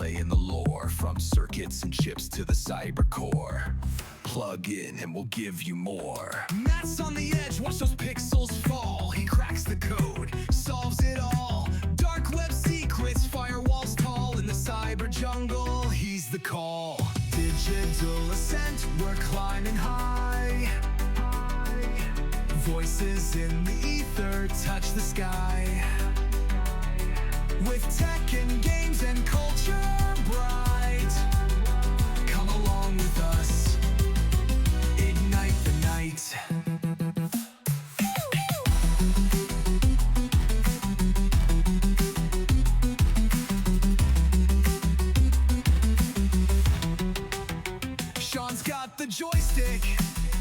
laying the lore, from circuits and chips to the cyber core. Plug in and we'll give you more. Matt's on the edge, watch those pixels fall. He cracks the code, solves it all. Dark web secrets, firewalls tall. In the cyber jungle, he's the call. Digital ascent, we're climbing high. Voices in the ether touch the sky. With tech and games and culture bright, come along with us, ignite the night. Sean's got the joystick,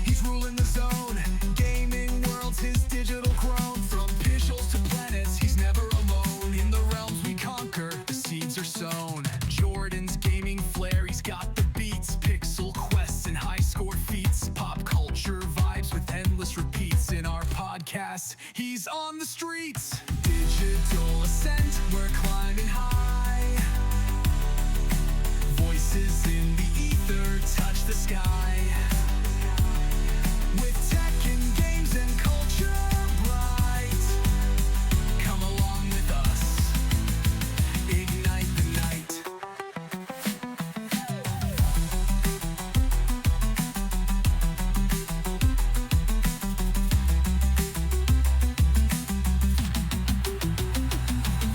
he's ruling the zone. Gaming world's his digital crone. From pixels to planets, he's never alone. In the realms we conquer, the seeds are sown. Jordan's gaming flair, he's got the beats. Pixel quests and high score feats. Pop culture vibes with endless repeats. In our podcast, he's on the streets. Digital ascent, we're climbing high. Voices in the ether touch the sky. With tech and games and culture bright, come along with us, ignite the night.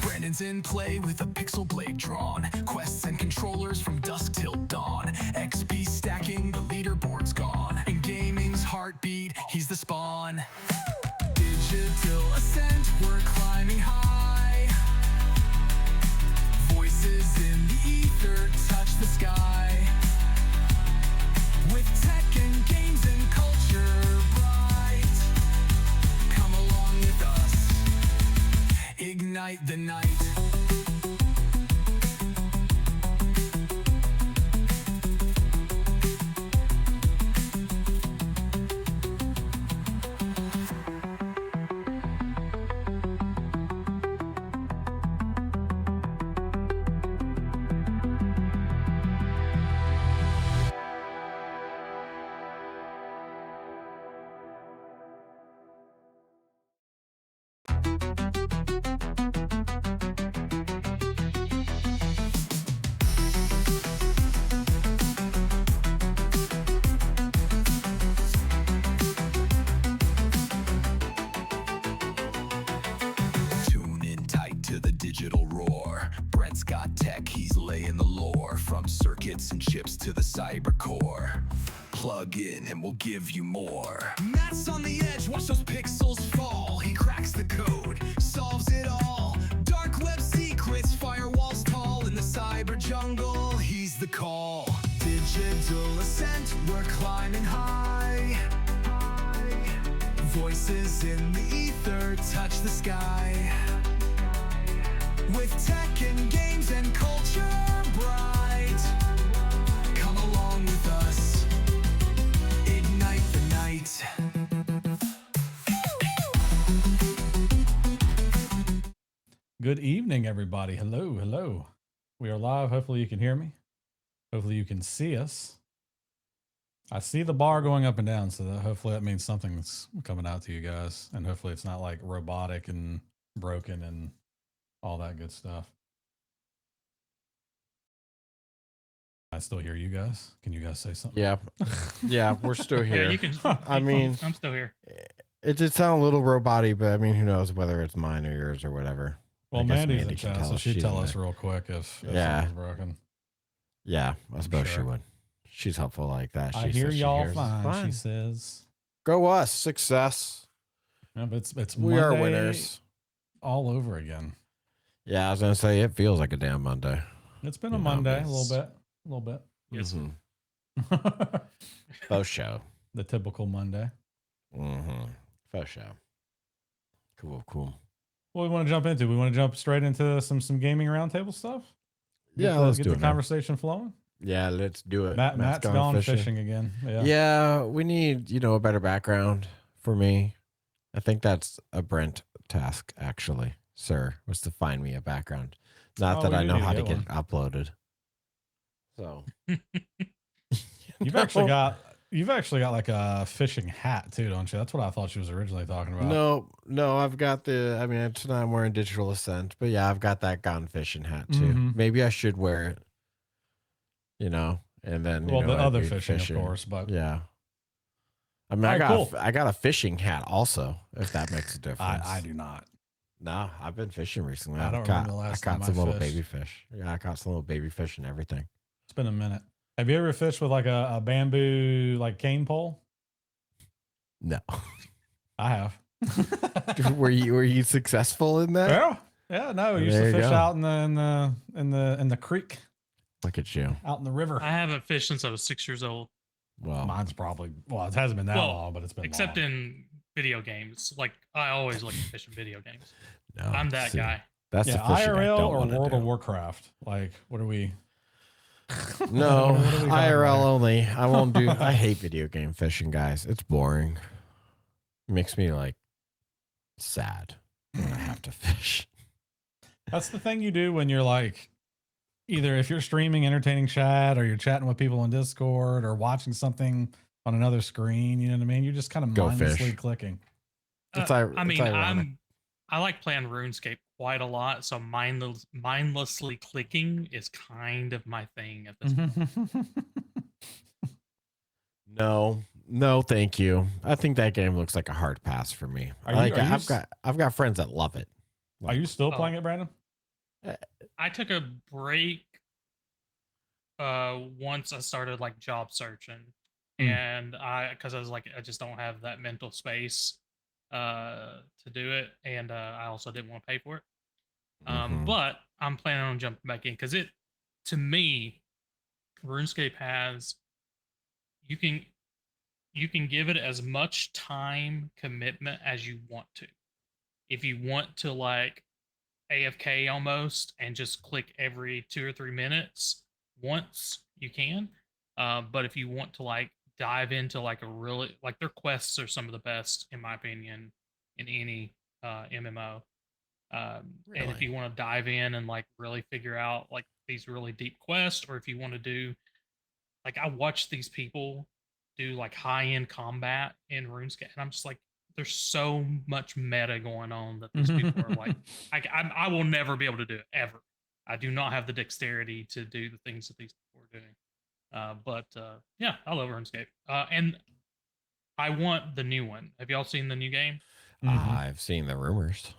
Brandon's in play with a pixel blade drawn. Quests and controllers from dusk till dawn. XP stacking, the leaderboard's gone. In gaming's heartbeat, he's the spawn. Digital ascent, we're climbing high. Voices in the ether touch the sky. With tech and games and culture bright, come along with us, ignite the night. Tune in tight to the digital roar. Brent's got tech, he's laying the lore. From circuits and chips to the cyber core. Plug in and we'll give you more. Matt's on the edge, watch those pixels fall. He cracks the code, solves it all. Dark web secrets, firewalls tall. In the cyber jungle, he's the call. Digital ascent, we're climbing high. Voices in the ether touch the sky. With tech and games and culture bright, come along with us, ignite the night. Good evening, everybody. Hello, hello. We are live. Hopefully you can hear me. Hopefully you can see us. I see the bar going up and down, so hopefully that means something's coming out to you guys. And hopefully it's not like robotic and broken and all that good stuff. I still hear you guys. Can you guys say something? Yeah. Yeah, we're still here. Yeah, you can. I mean, I'm still here. it did sound a little roboty, but I mean, who knows whether it's mine or yours or whatever. Well, I guess Mandy's Mandy in can chat, so us. she'd She's tell in us there. real quick if Yeah. something's broken. Yeah, I suppose she sure. would. She's helpful like that. I She hear says she y'all hears us fine, she says. Go us, success. Yeah, but it's We Monday are winners. all over again. Yeah, I was gonna say it feels like a damn Monday. It's been a You know, Monday, a it's- little bit. Yes. Mhm. Faux show. The typical Monday. Faux show. Cool, cool. What we want to jump into? We want to jump straight into some gaming roundtable stuff. Yeah, let's get do the it, man. conversation flowing. Yeah, let's do it. Matt's gone fishing again. Yeah. Yeah, we need, a better background for me. I think that's a Brent task, actually, sir, was to find me a background. Not Oh, that we I do know need how to to get get it uploaded. So You've actually got like a fishing hat too, don't you? That's what I thought she was originally talking about. no, I've got I mean, tonight I'm wearing Digital Ascent, but yeah, I've got that gone fishing hat too. Mhm. Maybe I should wear it, and then Well, the I'd other be fishing, of fishing. course, but Yeah. I mean, all right, cool. I got a fishing hat also, if that makes a difference. I do not. No, I've been fishing recently. I don't remember the last I time caught I some little fished. baby fish. Yeah, I caught some little baby fish and everything. It's been a minute. Have you ever fished with like a bamboo like cane pole? No. I have. were you successful in that? Yeah, yeah. No, we used There to you fish go. out in the creek, Look at you. out in the river. I haven't fished since I was 6 years old. Well, Mine's probably it hasn't been that long, but it's been except long. in video games. Like I always like to fish in video games. no, I'm that guy. That's Yeah, the fishing I IRL don't or want to World do. of Warcraft. Like, what are we? No, What are we talking about IRL here? only. I won't do. I hate video game fishing, guys. It's boring. It makes me like sad when I have to fish. That's the thing you do when you're like, either if you're streaming entertaining chat or you're chatting with people on Discord or watching something on another screen, you know what I mean? You're just kind of Go mindlessly fish. clicking. It's I it's mean, ironic. I like playing RuneScape quite a lot, so mindlessly clicking is kind of my thing at this point. No, thank you. I think that game looks like a hard pass for me. I've got friends that love it. Are you still playing it, Brandon? I took a break once I started like job searching, and because I was like, I just don't have that mental space to do it, and I also didn't want to pay for it. But I'm planning on jumping back in because to me, RuneScape has you can give it as much time commitment as you want to. If you want to like AFK almost and just click every 2 or 3 minutes once, you can. But if you want to like dive into like a really like their quests are some of the best in my opinion in any MMO. And if you want to dive in and like really figure out like these really deep quests, or if you want to do like I watch these people do like high end combat in RuneScape, and I'm just like, there's so much meta going on that these people are like, I will never be able to do it ever. I do not have the dexterity to do the things that these people are doing. But yeah, I love RuneScape, and I want the new one. Have y'all seen the new game? I've seen the rumors.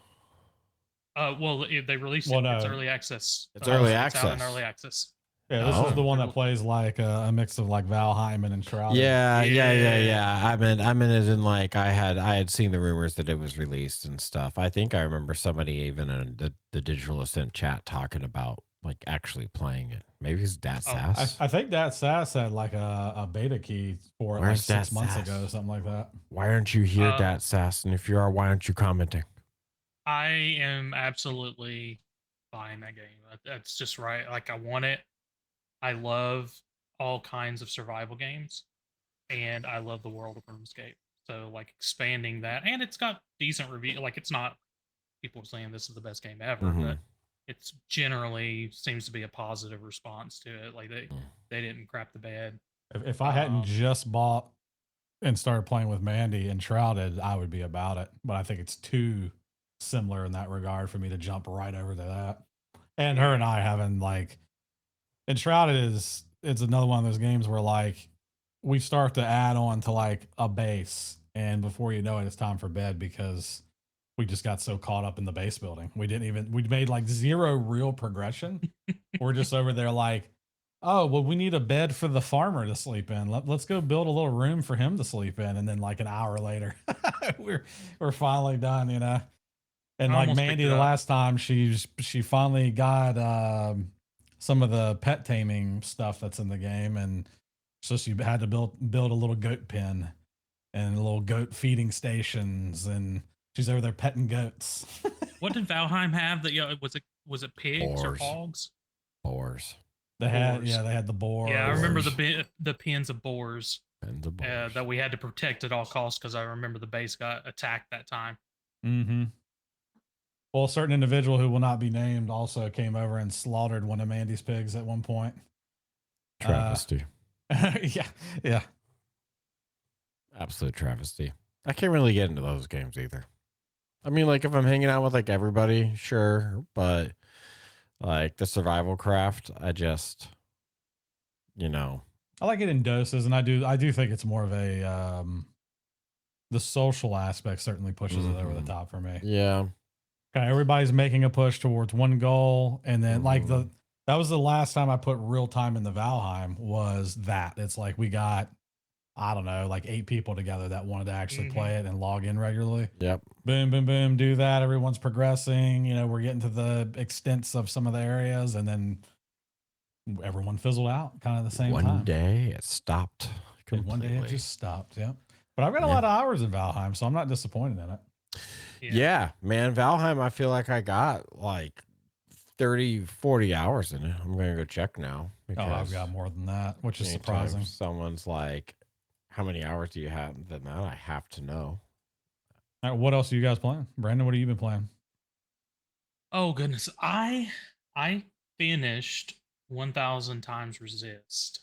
Well, they released it. It's early access. It's early It's out in access. early access. Yeah, this is the one that plays like a mix of like Valheim and Shroud. Yeah. I mean, as in like I had seen the rumors that it was released and stuff. I think I remember somebody even in the Digital Ascent chat talking about like actually playing it. Maybe it's Dat Sass. I think Dat Sass had like a beta key for it like 6 months ago, something like that. Why aren't you here, Dat Sass? And if you are, why aren't you commenting? I am absolutely buying that game. That's just right. Like I want it. I love all kinds of survival games, and I love the world of RuneScape. So like expanding that, and it's got decent review. Like it's not people saying this is the best game ever, but it's generally seems to be a positive response to it. Like they didn't crap the bed. If I hadn't just bought and started playing with Mandy and Shrouded, I would be about it. But I think it's too similar in that regard for me to jump right over to that. And her and I having like, and Shrouded it's another one of those games where like we start to add on to like a base, and before you know it, it's time for bed because we just got so caught up in the base building. We made like zero real progression. We're just over there like, oh, well, we need a bed for the farmer to sleep in. Let's go build a little room for him to sleep in. And then like an hour later, we're finally done, you know? And like Mandy, the last time she finally got some of the pet taming stuff that's in the game. And so she had to build a little goat pen and little goat feeding stations. And she's over there petting goats. What did Valheim have? That was it pigs or Boars. hogs? Boars. They had the boar. Yeah, I remember the pens of boars. Pens of boars. That we had to protect at all costs because I remember the base got attacked that time. Mm-hmm. Well, a certain individual who will not be named also came over and slaughtered one of Mandy's pigs at one point. Travesty. Yeah, yeah. Absolute travesty. I can't really get into those games either. I mean, like if I'm hanging out with like everybody, sure, but like the survival craft, I just, you know, I like it in doses, and I do think it's more of a the social aspect certainly pushes it over the top for me. yeah. Okay, everybody's making a push towards one goal, and then like that was the last time I put real time in the Valheim was that. It's like we got, I don't know, like 8 people together that wanted to actually play it and log in regularly. Yep. Boom, boom, boom, do that. Everyone's progressing. You know, we're getting to the extents of some of the areas, and then everyone fizzled out kind of the same time. One day it stopped And completely. one day it just stopped. Yep. But I've got a lot of hours in Valheim, so I'm not disappointed in it. Yeah, man. Valheim, I feel like I got like 30, 40 hours in it. I'm going to go check now. Oh, I've got more than that, which is surprising. Someone's like, how many hours do you have? Then that I have to know. All right, what else are you guys playing? Brandon, what have you been playing? Oh goodness, I finished 1,000 Times Resist.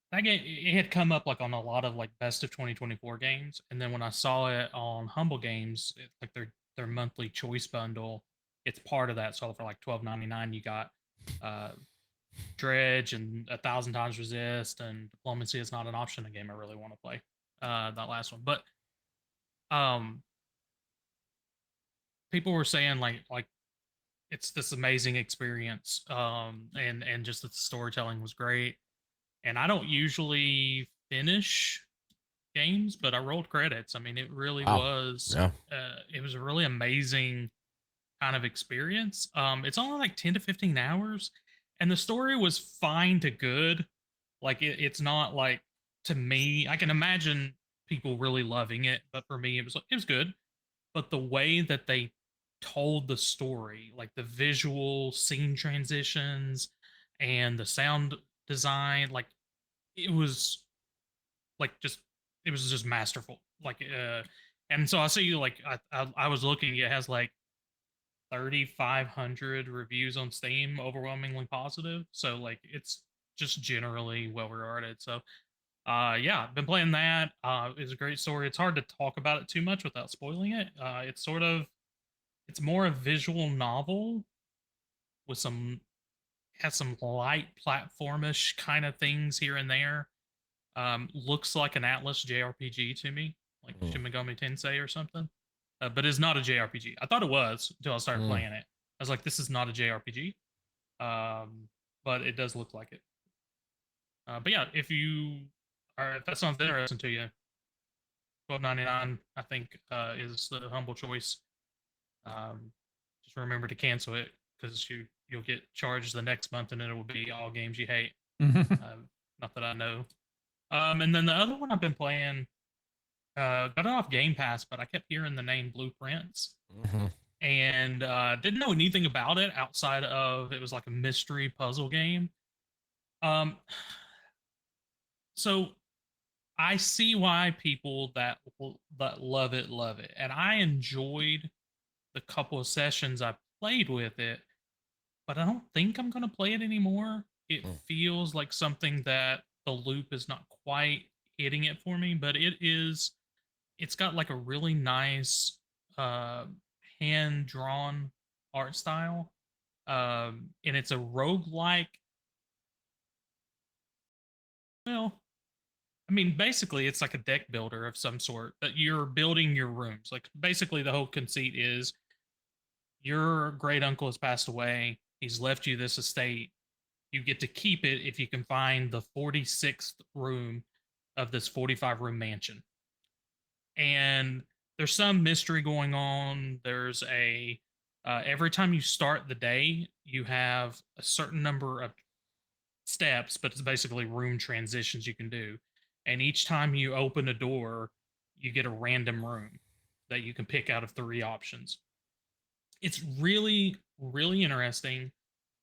That game, it had come up like on a lot of like best of 2024 games, and then when I saw it on Humble Games, like their monthly choice bundle, it's part of that. So for like $12.99, you got Dredge and 1,000 Times Resist, and Diplomacy is not an option. A game I really want to play. That last one, but people were saying like it's this amazing experience, and just that the storytelling was great. And I don't usually finish games, but I rolled credits. I mean, it really was. Yeah. It was a really amazing kind of experience. It's only like 10 to 15 hours, and the story was fine to good. Like it's not like, to me, I can imagine people really loving it, but for me, it was good. But the way that they told the story, like the visual scene transitions and the sound design, like it was like just it was just masterful. Like and so I see, like I was looking, it has like 3,500 reviews on Steam, overwhelmingly positive. So like it's just generally well regarded. So yeah, I've been playing that. It's a great story. It's hard to talk about it too much without spoiling it. It's more a visual novel with has some light platformish kind of things here and there. Looks like an Atlas JRPG to me, like Shin Megami Tensei or something, but it's not a JRPG. I thought it was until I started playing it. I was like, this is not a JRPG, but it does look like it. But yeah, if that sounds interesting to you, $12.99 I think is the humble choice. Just remember to cancel it, because you'll get charged the next month, and it will be all games you hate. Not that I know. And then the other one I've been playing, got it off Game Pass, but I kept hearing the name Blueprints, and didn't know anything about it outside of it was like a mystery puzzle game. So I see why people that love it, and I enjoyed the couple of sessions I played with it, but I don't think I'm going to play it anymore. It feels like something that the loop is not quite hitting it for me, but it's got like a really nice hand-drawn art style. And it's a roguelike. Well, I mean, basically, it's like a deck builder of some sort, but you're building your rooms. Like, basically, the whole conceit is your great uncle has passed away. He's left you this estate. You get to keep it if you can find the 46th room of this 45-room mansion. And there's some mystery going on. There's every time you start the day, you have a certain number of steps, but it's basically room transitions you can do. And each time you open a door, you get a random room that you can pick out of 3 options. It's really, really interesting.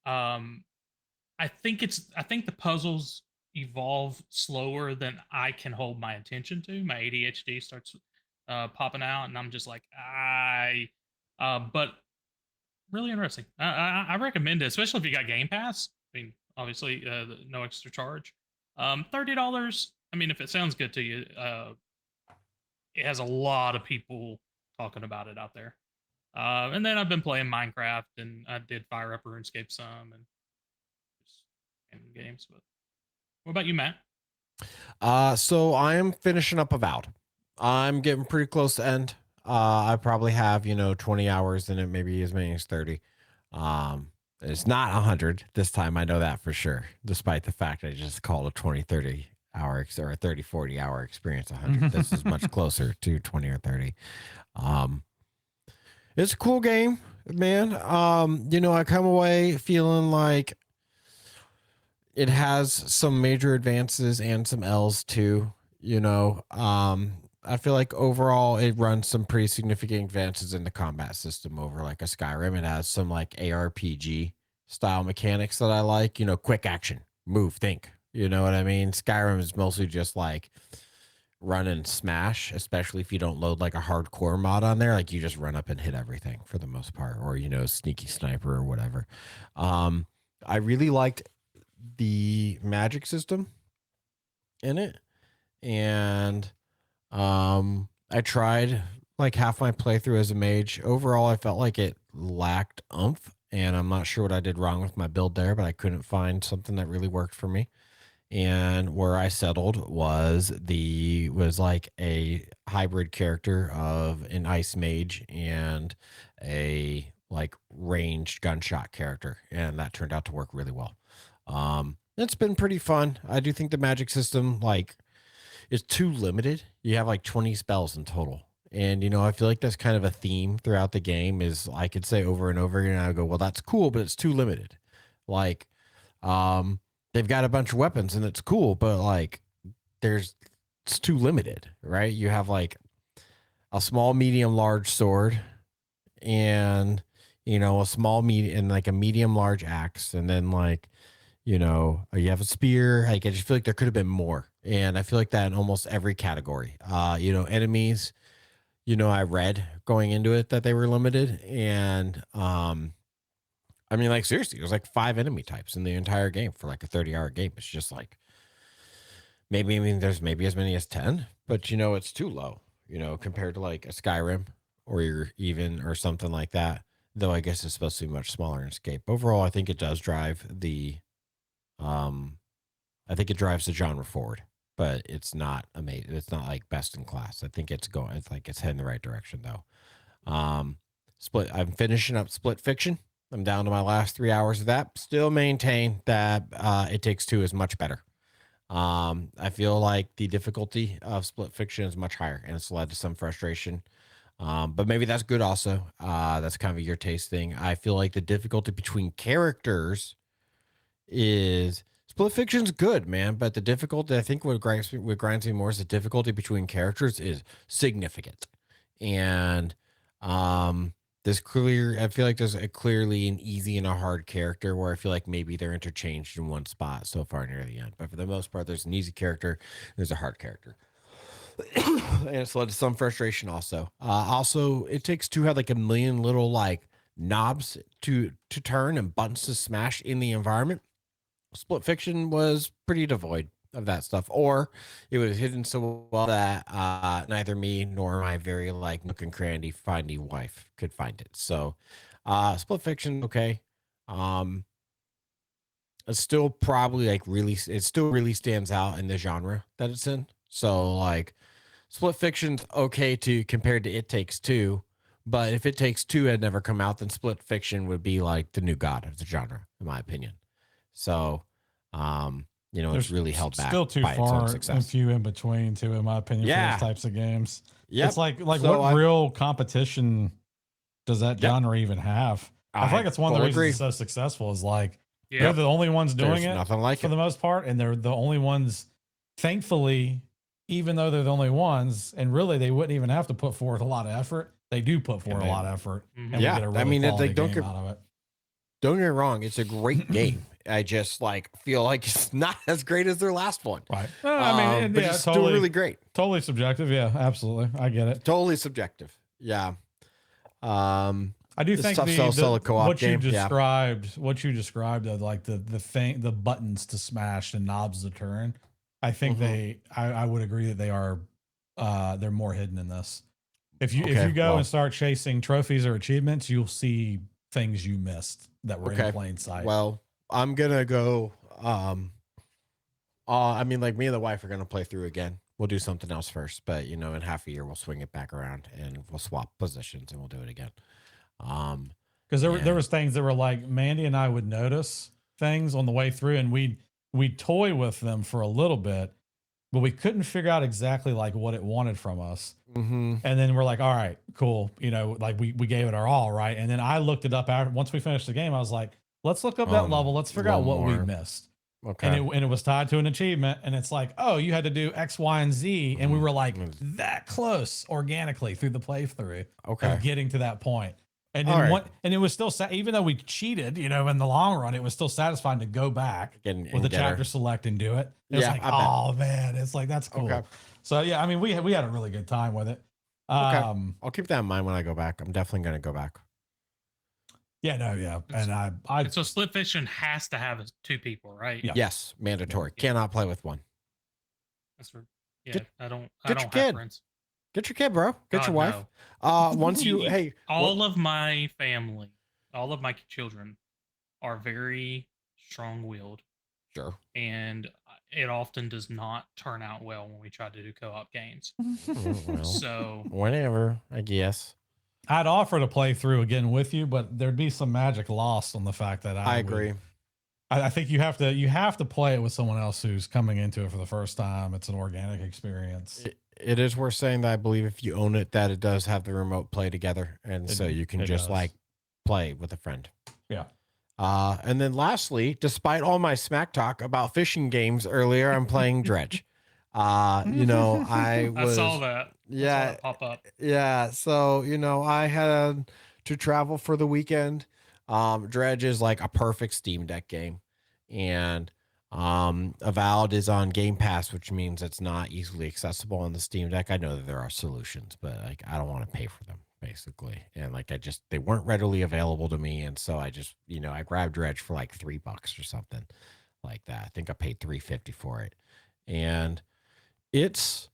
I think the puzzles evolve slower than I can hold my attention to. My ADHD starts popping out, and I'm just like, but really interesting. I recommend it, especially if you got Game Pass. I mean, obviously, no extra charge. $30. I mean, if it sounds good to you, it has a lot of people talking about it out there. And then I've been playing Minecraft, and I did fire up RuneScape some, and just random games. But what about you, Matt? So I am finishing up Avowed. I'm getting pretty close to end. I probably have, 20 hours in it, maybe as many as 30. It's not 100 this time. I know that for sure, despite the fact I just called a 20, 30 hour or a 30, 40 hour experience 100. This is much closer to 20 or 30. It's a cool game, man. I come away feeling like it has some major advances and some L's too. I feel like overall it runs some pretty significant advances in the combat system over like a Skyrim. It has some like ARPG style mechanics that I like, quick action, move, think, you know what I mean? Skyrim is mostly just like run and smash, especially if you don't load like a hardcore mod on there. Like you just run up and hit everything for the most part, or, sneaky sniper or whatever. I really liked the magic system in it, and I tried like half my playthrough as a mage. Overall, I felt like it lacked oomph, and I'm not sure what I did wrong with my build there, but I couldn't find something that really worked for me. And where I settled was like a hybrid character of an ice mage and a like ranged gunshot character, and that turned out to work really well. It's been pretty fun. I do think the magic system like is too limited. You have like 20 spells in total. And I feel like that's kind of a theme throughout the game is I could say over and over again, I go, well, that's cool, but it's too limited. Like, they've got a bunch of weapons and it's cool, but like it's too limited, right? You have like a small, medium, large sword and, a small, medium, and like a medium, large axe. And then like, you have a spear. Like, I just feel like there could have been more. And I feel like that in almost every category. Enemies, I read going into it that they were limited. And I mean, like, seriously, there's like 5 enemy types in the entire game for like a 30-hour game. It's just like there's maybe as many as 10, but it's too low, compared to like a Skyrim or something like that. Though I guess it's supposed to be much smaller in Escape. Overall, I think it does drive the genre forward, but it's not amazing. It's not like best in class. I think it's heading the right direction though. I'm finishing up Split Fiction. I'm down to my last 3 hours of that. Still maintain that It Takes Two is much better. I feel like the difficulty of Split Fiction is much higher, and it's led to some frustration. But maybe that's good also. That's kind of a your taste thing. I feel like the difficulty between characters is Split Fiction's good, man, but the difficulty, I think what grinds me more is the difficulty between characters is significant. And I feel like there's clearly an easy and a hard character where I feel like maybe they're interchanged in one spot so far near the end. But for the most part, there's an easy character, there's a hard character. And it's led to some frustration also. Also, It Takes Two had like a million little like knobs to turn and buttons to smash in the environment. Split Fiction was pretty devoid of that stuff, or it was hidden so well that neither me nor my very like nook and cranny findy wife could find it. So Split Fiction, okay. It's still probably like it still really stands out in the genre that it's in. So like Split Fiction's okay to compared to It Takes Two, but if It Takes Two had never come out, then Split Fiction would be like the new god of the genre, in my opinion. So, it's really held back still too by its own far success. and few in between, too, in my opinion, for those types of games. Yep. It's like So what real competition does that genre even have? I feel like it's one of the reasons it's so successful is like they're the only ones doing it nothing like for the most part, and they're the only ones, thankfully, even though they're the only ones, and really they wouldn't even have to put forth a lot of effort. They do put forth a lot of effort, and we get a really quality game out of it. Don't get me wrong, it's a great game. I just like feel like it's not as great as their last one. Right. I mean, but it's still really great. Totally subjective. Yeah, absolutely. I get it. Totally subjective. Yeah. I do It's think tough sell a co-op what game. you described of like the buttons to smash and knobs to turn. I think I would agree that they are they're more hidden in this. If you go and start chasing trophies or achievements, you'll see things you missed that were in plain sight. Well, I'm gonna go. I mean, like me and the wife are gonna play through again. We'll do something else first, but in half a year we'll swing it back around and we'll swap positions and we'll do it again. Because there was things that were like Mandy and I would notice things on the way through, and we'd toy with them for a little bit, but we couldn't figure out exactly like what it wanted from us. Mm-hmm. And then we're like, all right, cool. Like we gave it our all, right? And then I looked it up after once we finished the game. I was like, let's look up that level. Let's figure out what we missed. Okay. And it was tied to an achievement, and it's like, oh, you had to do X, Y, and Z, and we were like that close organically through the playthrough of getting to that point. And then and it was still even though we cheated, in the long run, it was still satisfying to go back with the chapter select and do it. It's like, oh man, it's like that's cool. Okay. So yeah, I mean, we had a really good time with it. I'll keep that in mind when I go back. I'm definitely going to go back. Yeah, no, yeah, and so Split Fiction has to have 2 people, right? Yeah. Yes, mandatory. Yeah. Cannot play with one. That's for I don't have friends. Get your kid, bro. Get your wife. No. Once you all of my family, all of my children are very strong-willed. Sure. And it often does not turn out well when we try to do co-op games. Well, so whatever, I guess. I'd offer to play through again with you, but there'd be some magic lost on the fact that I agree. I think you have to play it with someone else who's coming into it for the first time. It's an organic experience. It is worth saying that I believe if you own it, that it does have the remote play together, and so you can just like play with a friend. Yeah. And then lastly, despite all my smack talk about fishing games earlier, I'm playing Dredge. I saw that. Yeah. I saw that pop up. Yeah. So, I had to travel for the weekend. Dredge is like a perfect Steam Deck game. And Avowed is on Game Pass, which means it's not easily accessible on the Steam Deck. I know that there are solutions, but like I don't want to pay for them, basically. And like they weren't readily available to me. And so I just, I grabbed Dredge for like $3 or something like that. I think I paid $3.50 for it. And it's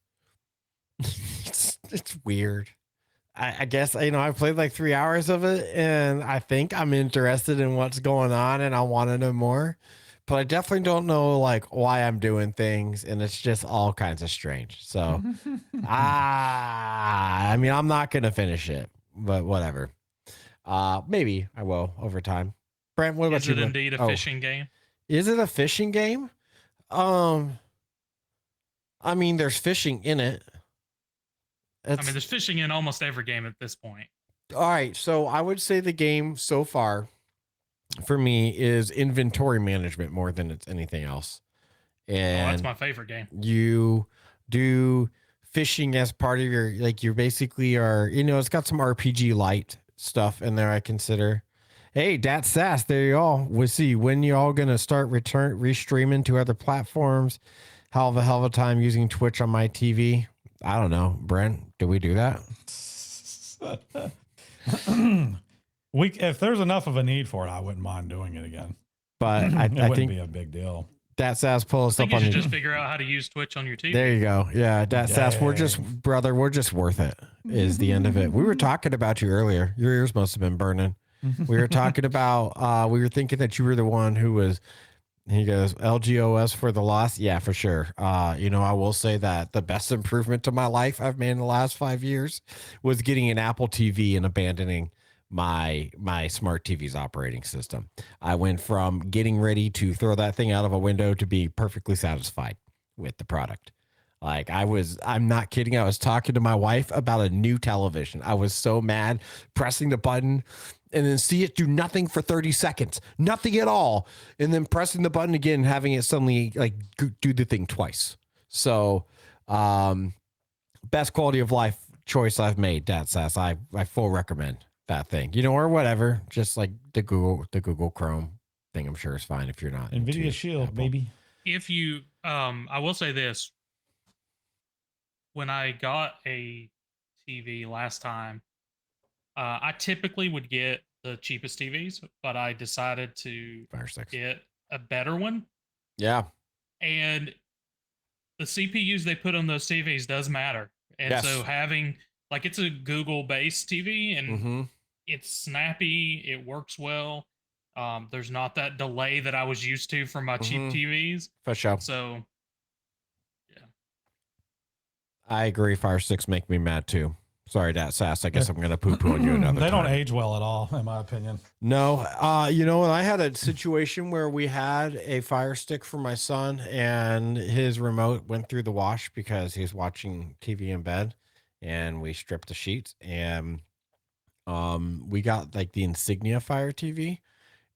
weird. I guess, I've played like 3 hours of it and I think I'm interested in what's going on and I want to know more, but I definitely don't know like why I'm doing things. And it's just all kinds of strange. So, I'm not going to finish it, but whatever. Maybe I will over time. Brent, what about you? Is it indeed a fishing game? Is it a fishing game? There's fishing in it. There's fishing in almost every game at this point. All right. So I would say the game so far for me is inventory management more than it's anything else. And that's my favorite game. You do fishing as part of your, like, you basically are, it's got some RPG light stuff in there, I consider. Hey, Dat Sass, there you all. We'll see when you all going to start restreaming to other platforms. Hell of a time using Twitch on my TV. I don't know. Brent, do we do that? If there's enough of a need for it, I wouldn't mind doing it again. But it I wouldn't think be a big deal. Dat Sass, pull us up on you just figure out how to use Twitch on your TV. There you go. Yeah, Dat Sass, we're just worth it is the end of it. We were talking about you earlier. Your ears must have been burning. We were talking about, we were thinking that you were the one who was, he goes, LGOS for the loss. Yeah, for sure. I will say that the best improvement to my life I've made in the last 5 years was getting an Apple TV and abandoning my smart TV's operating system. I went from getting ready to throw that thing out of a window to be perfectly satisfied with the product. Like I'm not kidding. I was talking to my wife about a new television. I was so mad, pressing the button and then see it do nothing for 30 seconds, nothing at all. And then pressing the button again, and having it suddenly like do the thing twice. So, best quality of life choice I've made, Dat Sass. I full recommend that thing, or whatever. Just like the Google Chrome thing, I'm sure is fine if you're not. NVIDIA Shield, Apple. Baby. If you, I will say this. When I got a TV last time, I typically would get the cheapest TVs, but I decided to Fire sticks. get a better one. Yeah. And the CPUs they put on those TVs does matter. And Yes. so having, like, it's a Google based TV and Mm-hmm. it's snappy, it works well. There's not that delay that I was used to from my cheap TVs. For sure. So, yeah. I agree. Fire sticks make me mad too. Sorry, that sass. I guess I'm gonna poo poo on you another They time. don't age well at all, in my opinion. No, you know, I had a situation where we had a Fire Stick for my son, and his remote went through the wash because he was watching TV in bed, and we stripped the sheets, and we got like the Insignia Fire TV,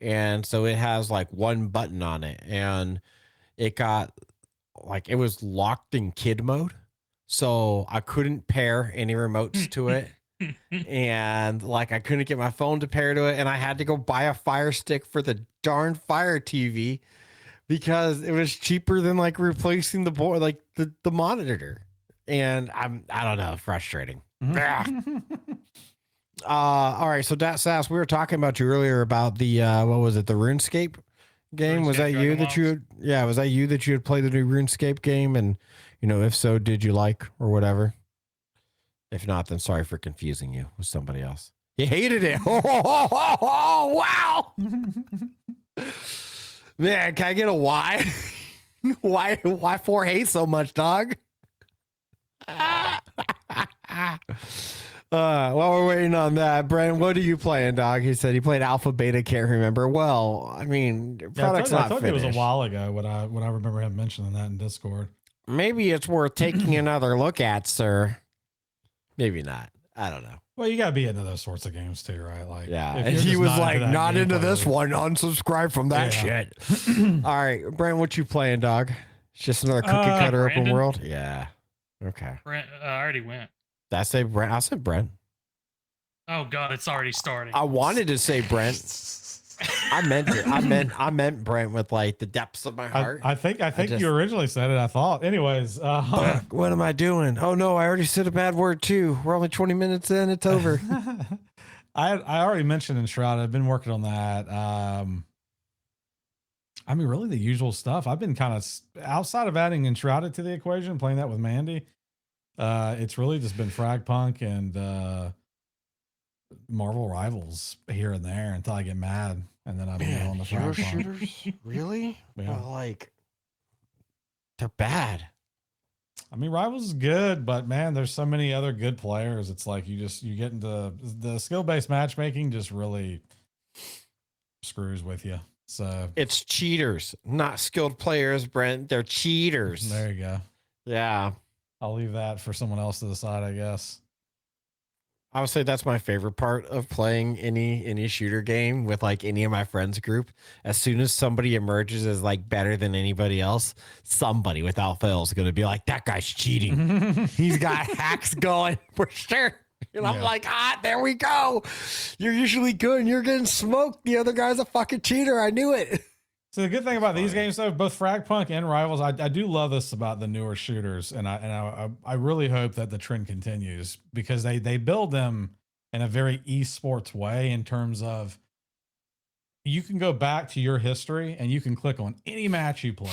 and so it has like one button on it, and it got like it was locked in kid mode, so I couldn't pair any remotes to it. And like I couldn't get my phone to pair to it, and I had to go buy a Fire Stick for the darn Fire TV because it was cheaper than like replacing the board, like the monitor. And I don't know, frustrating. All right, so that sass, we were talking about you earlier about the what was it, the RuneScape game? Was RuneScape that you Dragon that you Walks. was that you that you had played the new RuneScape game? And you know, if so, did you like or whatever? If not, then sorry for confusing you with somebody else. You hated it. Oh, wow. Man, can I get a why? Why 4 hate so much, dog? While we're waiting on that, Brent, what are you playing, dog? He said he played Alpha Beta, can't remember. Well, I mean, product's I not told you it was a finished. while ago when I remember him mentioning that in Discord. Maybe it's worth taking another look at, sir. Maybe not. I don't know. Well, you gotta be into those sorts of games too, right? Like, Yeah, if and you're he just was not like, that not into gameplay, this one. Unsubscribe from that Yeah. shit. All right, Brent, what you playing, dog? It's just another cookie cutter open Brandon? world. Yeah. Okay. Brent, I already went. Did I say Brent? I said Brent. Oh God, it's already starting. I wanted to say Brent. I meant it. I meant Brent with like the depths of my heart. I think just- you originally said it. I thought. Anyways, Fuck, what am I doing? Oh no, I already said a bad word too. We're only 20 minutes in. It's over. I already mentioned Enshrouded. I've been working on that. I mean, really the usual stuff. I've been kind of outside of adding Enshrouded to the equation, playing that with Mandy. It's really just been Fragpunk and Marvel Rivals here and there until I get mad, and then I'm on the hero Fragpunk. shooters? Really? Yeah. Well, like, they're bad. I mean, Rivals is good, but man, there's so many other good players. It's like you get into the skill-based matchmaking just really screws with you. So It's cheaters, not skilled players, Brent. They're cheaters. there you go. Yeah. I'll leave that for someone else to decide, I guess. I would say that's my favorite part of playing any shooter game with like any of my friends group. As soon as somebody emerges as like better than anybody else, somebody without fail is going to be like, that guy's cheating. He's got hacks going for sure. And I'm Yeah. like, there we go. You're usually good and you're getting smoked. The other guy's a fucking cheater. I knew it. So the good thing about these games, though, both Fragpunk and Rivals, I do love this about the newer shooters, and I really hope that the trend continues because they build them in a very esports way in terms of you can go back to your history and you can click on any match you play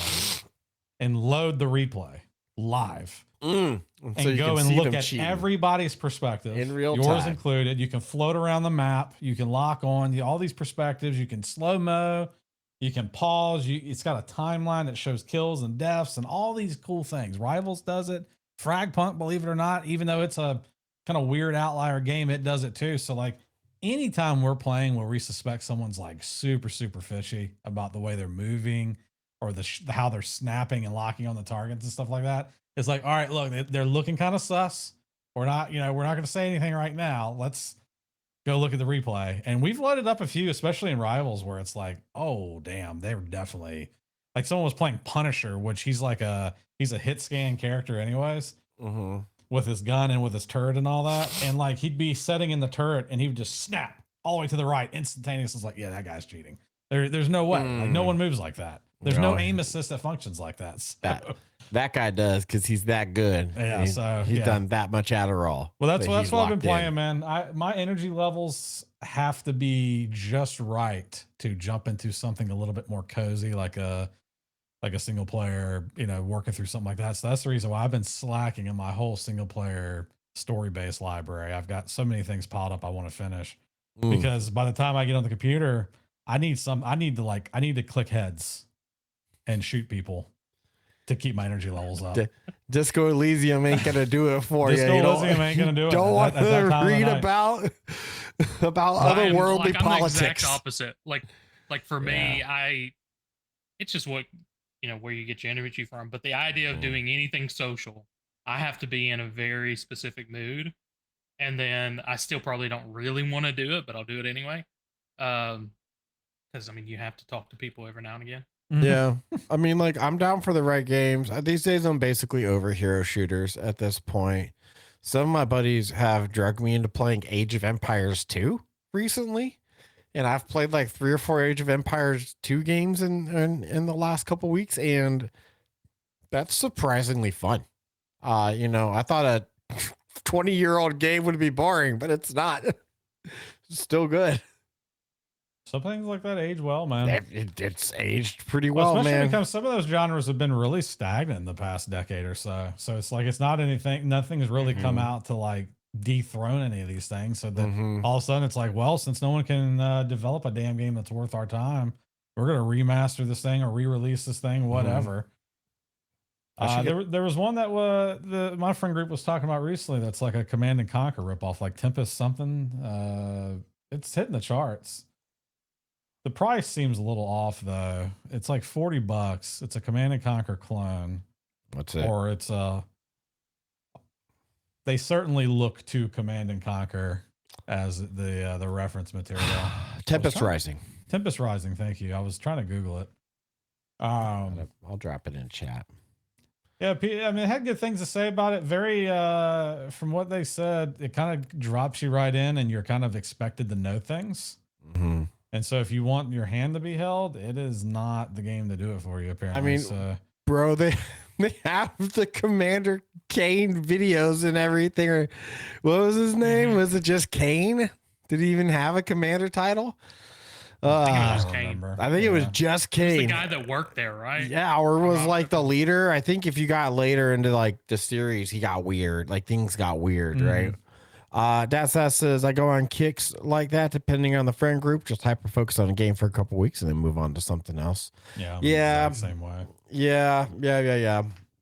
and load the replay live And and go and look at everybody's perspective In real yours time. included. You can float around the map. You can lock on all these perspectives. You can slow mo. You can pause. It's got a timeline that shows kills and deaths and all these cool things. Rivals does it. Fragpunk, believe it or not, even though it's a kind of weird outlier game, it does it too. So like anytime we're playing where we suspect someone's like super, super fishy about the way they're moving or how they're snapping and locking on the targets and stuff like that, it's like, all right, look, they're looking kind of sus. We're not going to say anything right now. Let's go look at the replay. And we've loaded up a few, especially in Rivals, where it's like, oh, damn, they were definitely like someone was playing Punisher, which he's a hit scan character anyways, with his gun and with his turret and all that. And like he'd be setting in the turret and he would just snap all the way to the right instantaneously. It's like, yeah, that guy's cheating. There's no way. Like no one moves like that. There's no Really? aim assist that functions like that. So, That guy does because he's that good. Yeah, so, he's yeah. done that much Adderall. Well, that's that he's what I've been locked playing, in. man. My energy levels have to be just right to jump into something a little bit more cozy, like a single player, working through something like that. So that's the reason why I've been slacking in my whole single player story based library. I've got so many things piled up I want to finish because by the time I get on the computer, I need to click heads and shoot people to keep my energy levels up. Disco Elysium ain't gonna do it for you. Disco Elysium ain't gonna do it. Don't want at that to time of read night. about I'm otherworldly the politics. exact opposite. Like for me, it's just what where you get your energy from. But the idea of doing anything social, I have to be in a very specific mood, and then I still probably don't really want to do it, but I'll do it anyway. Because I mean, you have to talk to people every now and again. Yeah, I mean, like I'm down for the right games. These days, I'm basically over hero shooters at this point. Some of my buddies have drugged me into playing Age of Empires 2 recently, and I've played like 3 or 4 Age of Empires 2 games in the last couple weeks, and that's surprisingly fun. I thought a 20-year-old game would be boring, but it's not. It's still good. Some things like that age well, man. It's aged pretty well, especially man. because some of those genres have been really stagnant in the past decade or so. So it's like it's not anything. Nothing has really come out to like dethrone any of these things. So that all of a sudden it's like, well, since no one can develop a damn game that's worth our time, we're gonna remaster this thing or re-release this thing, whatever. There was one that my friend group was talking about recently. That's like a Command and Conquer ripoff, like Tempest something. It's hitting the charts. The price seems a little off though. It's like $40. It's a Command and Conquer clone. What's it? Or it's they certainly look to Command and Conquer as the reference material. Tempest Rising. Tempest Rising, thank you. I was trying to Google it. I'll drop it in chat. Yeah, I mean, it had good things to say about it. Very, from what they said, it kind of drops you right in, and you're kind of expected to know things. Mm-hmm. And so, if you want your hand to be held, it is not the game to do it for you. Apparently, I mean, bro, they have the Commander Kane videos and everything. Or what was his name? Was it just Kane? Did he even have a commander title? I think it was Kane. I think it was just Kane. He was the guy that worked there, right? Yeah, or was like the leader. I think if you got later into like the series, he got weird. Like things got weird, right? That says I go on kicks like that depending on the friend group. Just hyper focus on a game for a couple weeks and then move on to something else. Yeah, same way. Yeah.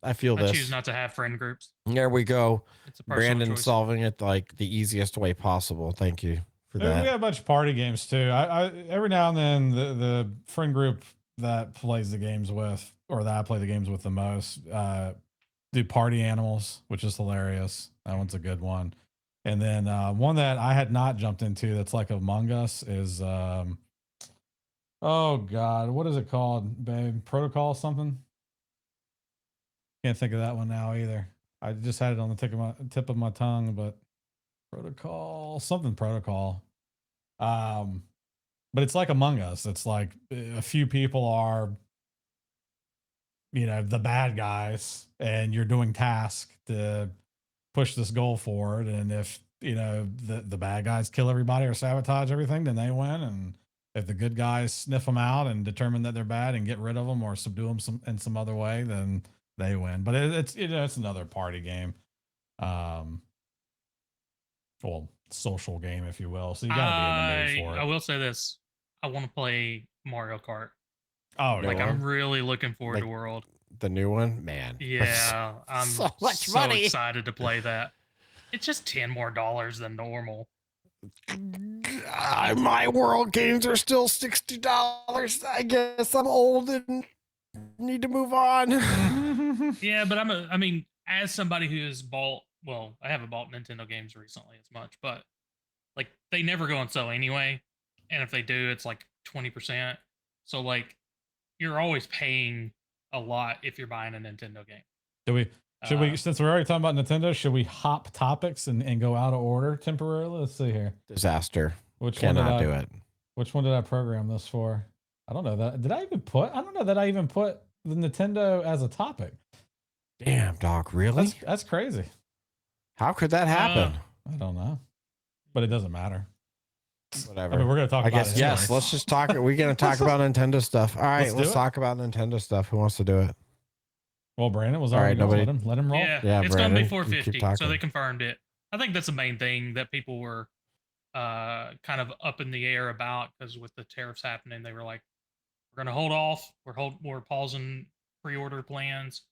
I feel this. I choose not to have friend groups. There we go. It's a personal Brandon choice. solving it like the easiest way possible. Thank you for that. We got a bunch of party games too. I every now and then the friend group that plays the games with, or that I play the games with the most, do Party Animals, which is hilarious. That one's a good one. And then one that I had not jumped into that's like Among Us is oh god, what is it called, babe? Protocol something? Can't think of that one now either. I just had it on the tip of my tongue, but protocol. But it's like Among Us. It's like a few people are, the bad guys, and you're doing tasks to push this goal forward. And if the bad guys kill everybody or sabotage everything, then they win. And if the good guys sniff them out and determine that they're bad and get rid of them or subdue them in some other way, then they win. But it's another party game, well, social game, if you will. So you gotta be in the mood for it. I will say this: I want to play Mario Kart. Oh, like I'm really looking forward to World. The new one, man. Yeah, I'm so much money. Excited to play that. It's just $10 more than normal. My World games are still $60. I guess I'm old and need to move on. Yeah, but I mean, as somebody who has bought, well, I haven't bought Nintendo games recently as much, but like they never go on sale anyway. And if they do, it's like 20%. So like you're always paying a lot if you're buying a Nintendo game. Should we, since we're already talking about Nintendo, should we hop topics and go out of order temporarily? Let's see here. Disaster. Cannot do it. Which one did I program this for? I don't know that. I don't know that I even put the Nintendo as a topic. Damn, dog, really? That's crazy. How could that happen? I don't know, but it doesn't matter. Whatever. I mean, we're gonna talk I about guess it. yes. anyways. Let's just talk. We're gonna talk about Nintendo stuff. All right, Let's do let's it. talk about Nintendo stuff. Who wants to do it? Well, Brandon was All already right, going. nobody- Let him roll. Yeah, Yeah, it's going to be Brandon, you keep 450. So talking. they confirmed it. I think that's the main thing that people were kind of up in the air about because with the tariffs happening, they were like, we're going to hold off. We're pausing pre-order plans.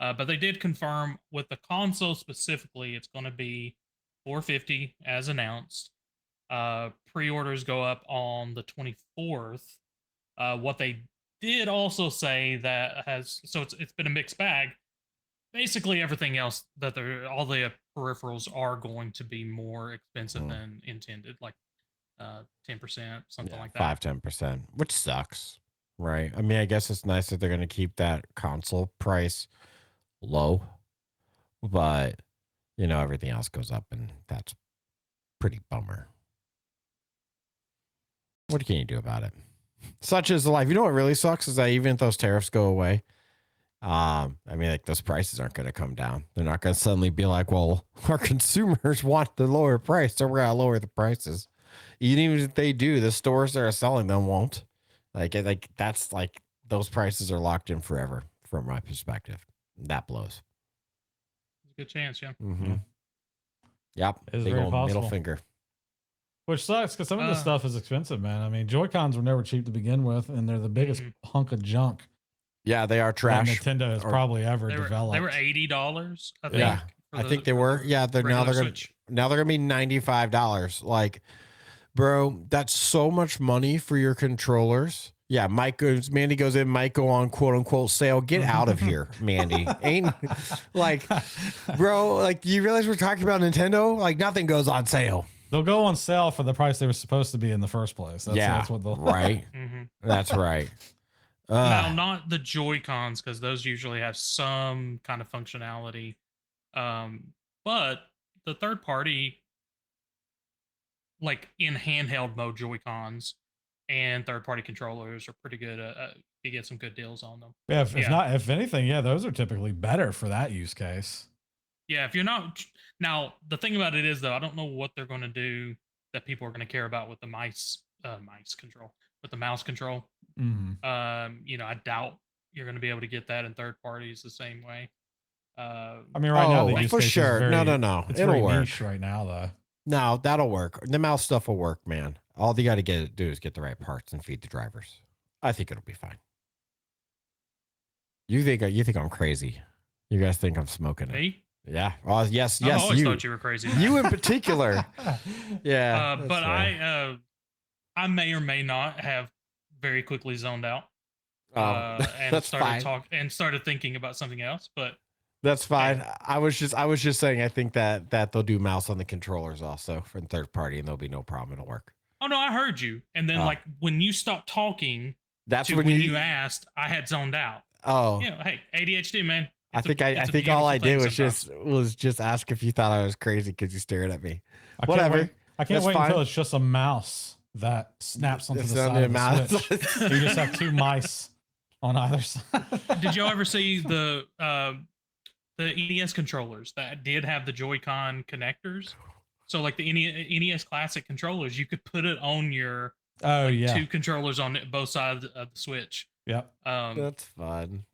But they did confirm with the console specifically, it's going to be 450 as announced. Pre-orders go up on the 24th. What they did also say that it's been a mixed bag. Basically, everything else that all the peripherals are going to be more expensive than intended, like 10%, something like that. 5-10%, which sucks, right? I mean, I guess it's nice that they're gonna keep that console price low, but everything else goes up, and that's pretty bummer. What can you do about it? Such is life. You know what really sucks is that even if those tariffs go away, I mean, like those prices aren't going to come down. They're not going to suddenly be like, well, our consumers want the lower price, so we're going to lower the prices. Even if they do, the stores that are selling them won't. Like that's like those prices are locked in forever, from my perspective. That blows. Good chance, yeah. Mm-hmm. Yep. It's Big very old possible. middle finger. Which sucks because some of this stuff is expensive, man. I mean, Joy-Cons were never cheap to begin with, and they're the biggest hunk of junk Yeah, they are trash. that Nintendo has probably ever developed. They were $80, I think. Yeah, I think they were. Yeah, now they're gonna be $95. Like, bro, that's so much money for your controllers. Yeah, Mandy goes in, might go on quote unquote sale. Get out of here, Mandy. Ain't like, bro, like you realize we're talking about Nintendo? Like nothing goes on sale. They'll go on sale for the price they were supposed to be in the first place. That's what they'll right. That's right. Now, not the Joy-Cons, because those usually have some kind of functionality. But the third party, like in handheld mode Joy-Cons and third party controllers are pretty good. You get some good deals on them. Yeah, if anything, those are typically better for that use case. Yeah, if you're not now, the thing about it is though, I don't know what they're going to do that people are going to care about with the mouse control, with the mouse control. I doubt you're going to be able to get that in third parties the same way. I mean, right now the use for case sure. is very, No. It's It'll very work niche right now, though. No, that'll work. The mouse stuff will work, man. All you got to do is get the right parts and feed the drivers. I think it'll be fine. You think I'm crazy? You guys think I'm smoking it? Me? Yeah. Well, yes. I always thought you were crazy. You in particular. Yeah. But I may or may not have very quickly zoned out. And started thinking about something else. But that's fine. I was just saying I think that they'll do mouse on the controllers also from third party, and there'll be no problem. It'll work. Oh no, I heard you. And then like when you stopped talking, that's when you asked, I had zoned out. Oh, hey, ADHD, man. I think all I did was just ask if you thought I was crazy because you stared at me. Whatever. I can't wait until it's just a mouse that snaps onto the side of the Switch. You just have two mice on either side. Did y'all ever see the NES controllers that did have the Joy-Con connectors? So like the NES Classic controllers, you could put it on your two controllers on both sides of the Switch. Yep. That's fun.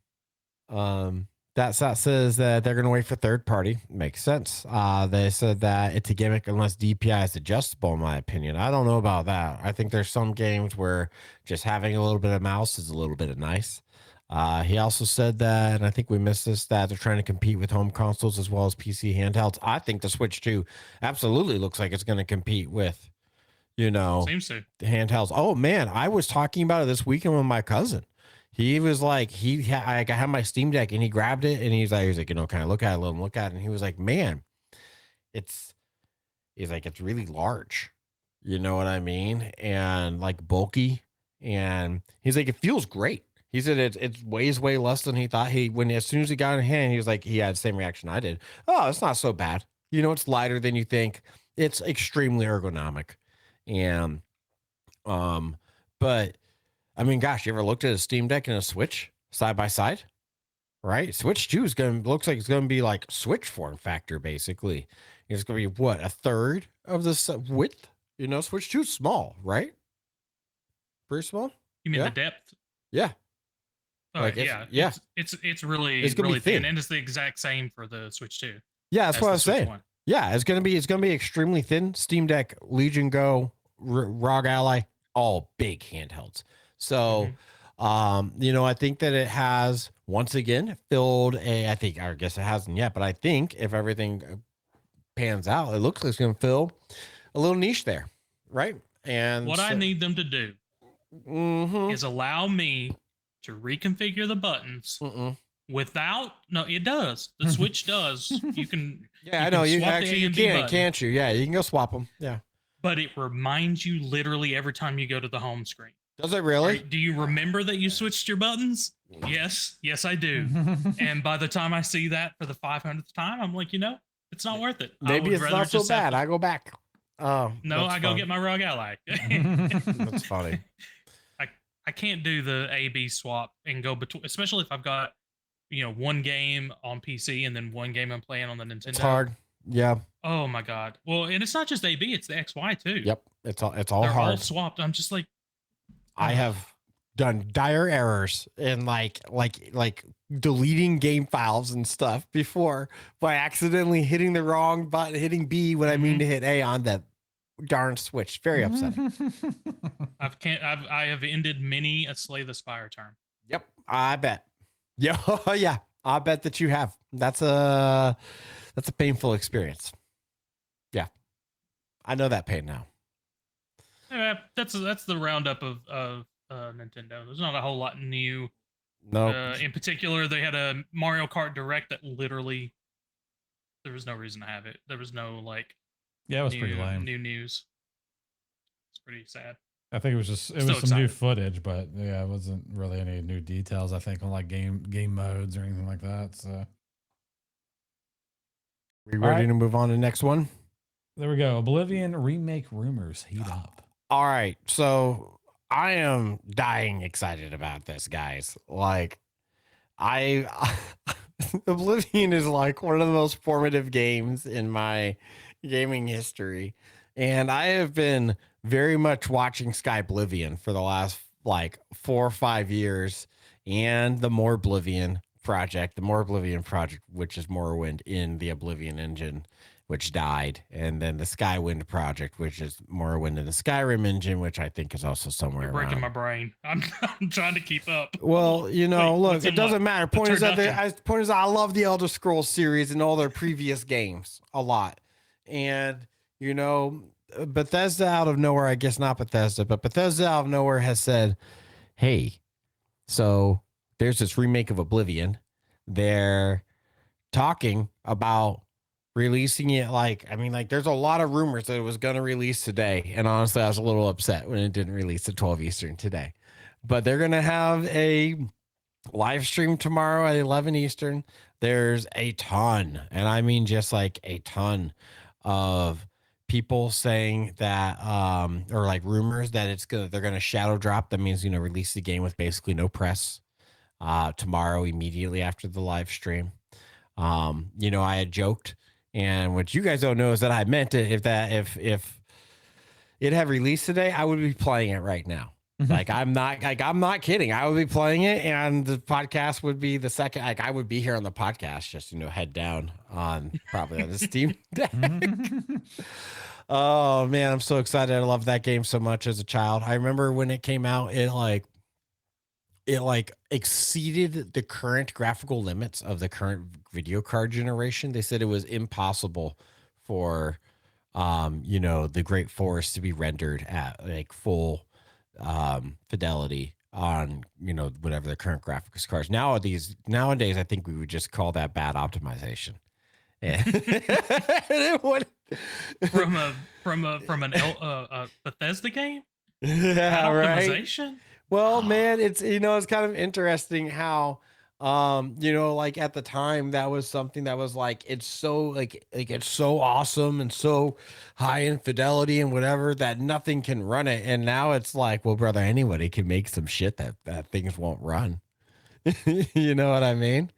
That says that they're going to wait for third party. Makes sense. They said that it's a gimmick unless DPI is adjustable, in my opinion. I don't know about that. I think there's some games where just having a little bit of mouse is a little bit of nice. He also said that, and I think we missed this, that they're trying to compete with home consoles as well as PC handhelds. I think the Switch 2 absolutely looks like it's going to compete with, seems to. the handhelds. Oh, man, I was talking about it this weekend with my cousin. He was like, I had my Steam Deck and he grabbed it and he's like, kind of look at it, let him look at it. And he was like, man, it's really large. You know what I mean? And like bulky. And he's like, it feels great. He said it weighs way less than he thought. As soon as he got in hand, he was like, he had the same reaction I did. Oh, it's not so bad. It's lighter than you think. It's extremely ergonomic. And, but I mean, gosh, you ever looked at a Steam Deck and a Switch side by side? right? Switch 2 is looks like it's gonna be like Switch form factor, basically. It's gonna be what, a third of the width? You know, Switch 2 is small, right? Pretty small. You mean Yeah. the depth? Yeah. Like yeah. It's really It's gonna be really thin, thin. and it's the exact same for the Switch 2. Yeah, that's as what the I was Switch saying. 1. Yeah, it's gonna be extremely thin. Steam Deck, Legion Go, ROG Ally, all big handhelds. So, you know, I think that it has once again filled I guess it hasn't yet, but I think if everything pans out, it looks like it's gonna fill a little niche there, right? And What I need them to do is allow me to reconfigure the buttons without. No, it does. The Switch does. You can. Yeah, I know. You swap actually the A you and B can, button, can't you? Yeah, you can go swap them. Yeah. but it reminds you literally every time you go to the home screen. Does it really? Do you remember that you switched your buttons? Yes, I do. And by the time I see that for the 500th time, I'm like, you know, it's not worth it. Maybe it's not so bad. I go back. Oh, no, I go get my ROG Ally. That's funny. I can't do the A/B swap and go between, especially if I've got, you know, one game on PC and then one game I'm playing on the Nintendo. It's hard. Yeah. Oh my god. Well, and it's not just AB; it's the XY too. Yep. It's all They're hard. all swapped. I'm just like, I have done dire errors in like deleting game files and stuff before by accidentally hitting the wrong button, hitting B when I mean to hit A on that darn Switch. Very upsetting. I have ended many a Slay the Spire term. Yep, I bet. Yeah, yeah, I bet that you have. That's a painful experience. Yeah, I know that pain now. Yeah, that's the roundup of Nintendo. There's not a whole lot new. No. In particular, they had a Mario Kart Direct that literally there was no reason to have it. There was no like. Yeah, it was pretty lame. New news. It's pretty sad. I think it was some excited. new footage, but yeah, it wasn't really any new details. I think on like game modes or anything like that. So, we ready to move on to the next one? There we go. Oblivion remake rumors heat up. All right, so I am dying excited about this, guys. Like, Oblivion is like one of the most formative games in my gaming history, and I have been very much watching Sky Oblivion for the last like 4 or 5 years, and the More Oblivion project, which is Morrowind in the Oblivion engine, which died, and then the Skywind project, which is Morrowind in the Skyrim engine, which I think is also somewhere You're breaking around. my brain. I'm trying to keep up. Well, you know, Wait, look, it doesn't matter. Point is that I love the Elder Scrolls series and all their previous games a lot. And, you know, Bethesda out of nowhere, I guess not Bethesda, but Bethesda out of nowhere has said, hey, so there's this remake of Oblivion. They're talking about releasing it there's a lot of rumors that it was going to release today. And honestly, I was a little upset when it didn't release at 12 Eastern today. But they're going to have a live stream tomorrow at 11 Eastern. There's a ton, and I mean just like a ton of people saying that or like rumors that they're going to shadow drop. That means, you know, release the game with basically no press tomorrow immediately after the live stream. You know, I had joked, and what you guys don't know is that I meant it. If it had released today, I would be playing it right now. Like I'm not kidding. I would be playing it, and the podcast would be the second. Like I would be here on the podcast, just, you know, head down on probably on the Steam Deck. Oh man, I'm so excited. I loved that game so much as a child. I remember when it came out, it exceeded the current graphical limits of the current video card generation. They said it was impossible for you know, the Great Forest to be rendered at like full fidelity on, you know, whatever the current graphics cards. Nowadays I think we would just call that bad optimization. Yeah. from a Bethesda game. Yeah, right. Optimization. Well, man, it's, you know, it's kind of interesting how, you know, like at the time that was something that was like, it's so it's so awesome and so high in fidelity and whatever that nothing can run it. And now it's like, well, brother, anybody can make some shit that things won't run. You know what I mean?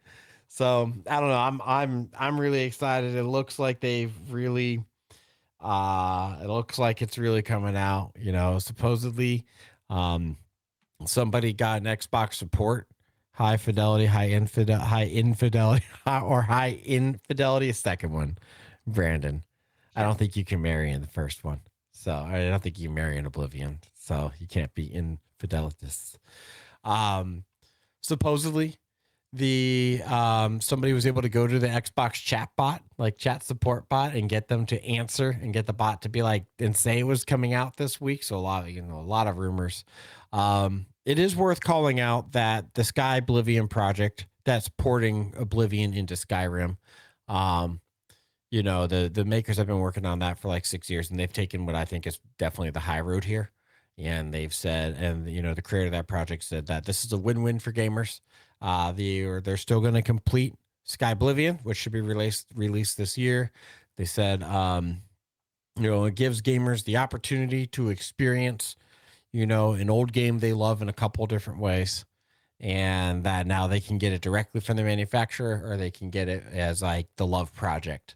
So I don't know. I'm really excited. It looks like they've really it looks like it's really coming out. You know, supposedly um somebody got an Xbox support, high infidelity, or high infidelity, a second one. Brandon, I Yeah. don't think you can marry in the first one. So I don't think you can marry in Oblivion. So you can't be infidelitis. Um, supposedly the somebody was able to go to the Xbox chat bot, like chat support bot, and get them to answer and get the bot to be like and say it was coming out this week. So a lot of a lot of rumors. It is worth calling out that the Sky Oblivion project that's porting Oblivion into Skyrim. Um, the makers have been working on that for like 6 years, and they've taken what I think is definitely the high road here. And they've said, and the creator of that project said that this is a win-win for gamers. They're still going to complete Sky Oblivion, which should be released this year. They said, it gives gamers the opportunity to experience, an old game they love in a couple different ways, and that now they can get it directly from the manufacturer, or they can get it as like the love project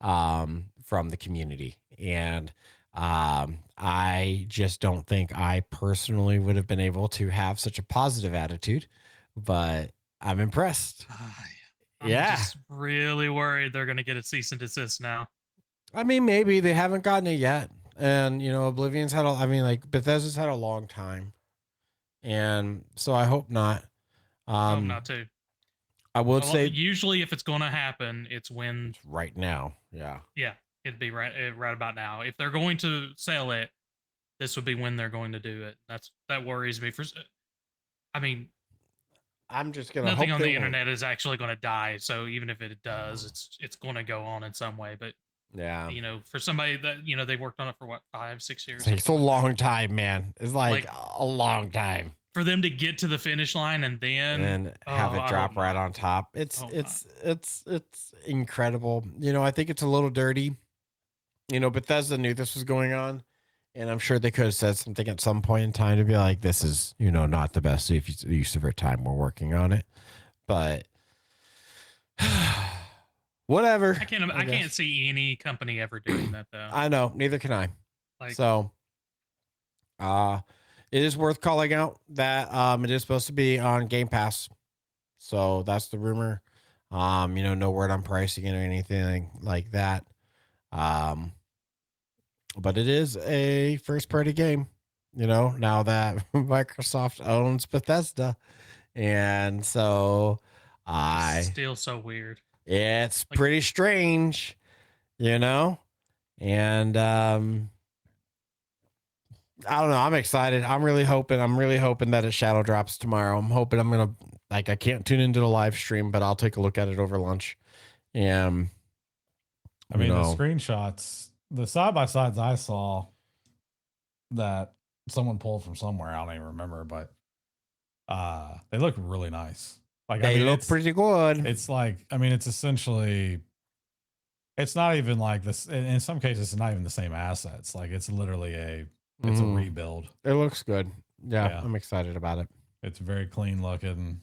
from the community. And I just don't think I personally would have been able to have such a positive attitude, but I'm impressed. I'm Yeah. just really worried they're going to get a cease and desist now. I mean, maybe they haven't gotten it yet. And, Oblivion's Bethesda's had a long time. And so I hope not. I hope not too. I would say usually if it's going to happen, it's when right now. Yeah. Yeah, it'd be right about now. If they're going to sell it, this would be when they're going to do it. That worries me. I mean, I'm just gonna nothing hope on the they won't. internet is actually going to die. So even if it does, it's going to go on in some way. But Yeah. for somebody that they worked on it for what 5-6 years. It's a long time, man. It's like a long time for them to get to the finish line and then have it drop right on top. It's incredible. I think it's a little dirty. Bethesda knew this was going on, and I'm sure they could have said something at some point in time to be like, this is, not the best use of our time. We're working on it. But whatever. I can't see any company ever doing that though. I know, neither can I. It is worth calling out that it is supposed to be on Game Pass. So that's the rumor. No word on pricing it or anything like that. But it is a first party game, now that Microsoft owns Bethesda. And so it's still so weird. It's pretty strange, and I don't know. I'm excited. I'm really hoping that it shadow drops tomorrow. I'm hoping I'm going to I can't tune into the live stream, but I'll take a look at it over lunch. And the screenshots, the side-by-sides I saw that someone pulled from somewhere, I don't even remember, but they look really nice. They look pretty good. It's it's essentially, it's not even like this. In some cases, it's not even the same assets. It's literally a rebuild. It looks good. Yeah, I'm excited about it. It's very clean looking.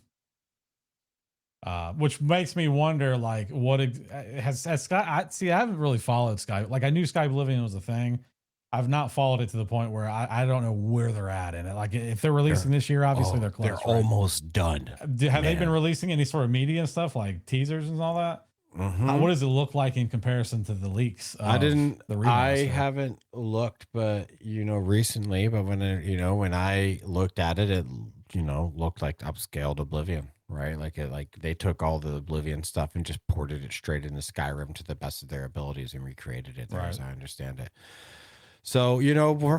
Which makes me wonder, what has Sky? I haven't really followed Sky. I knew Sky Oblivion was a thing. I've not followed it to the point where I don't know where they're at in it. If they're releasing this year, obviously they're close. They're almost done. Have they been releasing any sort of media and stuff, like teasers and all that? What does it look like in comparison to the leaks? I haven't looked, but recently. But when I looked at it, it looked like upscaled Oblivion, right? They took all the Oblivion stuff and just ported it straight into Skyrim to the best of their abilities and recreated it there, as I understand it. So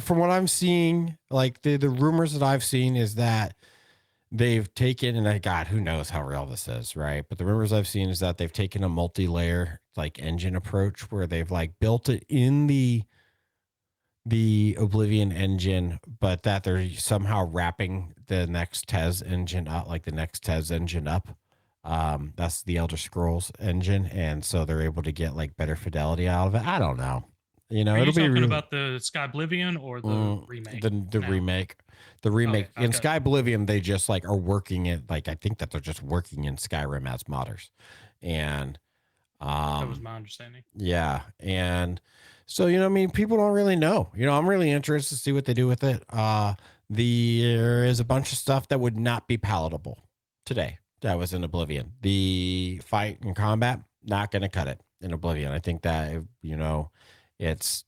from what I'm seeing, the rumors that I've seen is that they've taken, and God, who knows how real this is, right? But the rumors I've seen is that they've taken a multi-layer engine approach where they've built it in the Oblivion engine, but that they're somehow wrapping the next Tez engine up, the next Tez engine up. That's the Elder Scrolls engine, and so they're able to get better fidelity out of it. I don't know. You know, Are you it'll be talking really, about the Sky Oblivion or the remake? the now? remake. The remake Okay, in okay. Sky Oblivion, they just like are working it. Like I think that they're just working in Skyrim as modders, and That was um, my understanding. yeah, and so I mean, people don't really know. I'm really interested to see what they do with it. There is a bunch of stuff that would not be palatable today. That was in Oblivion. The fight and combat not going to cut it in Oblivion. I think that it's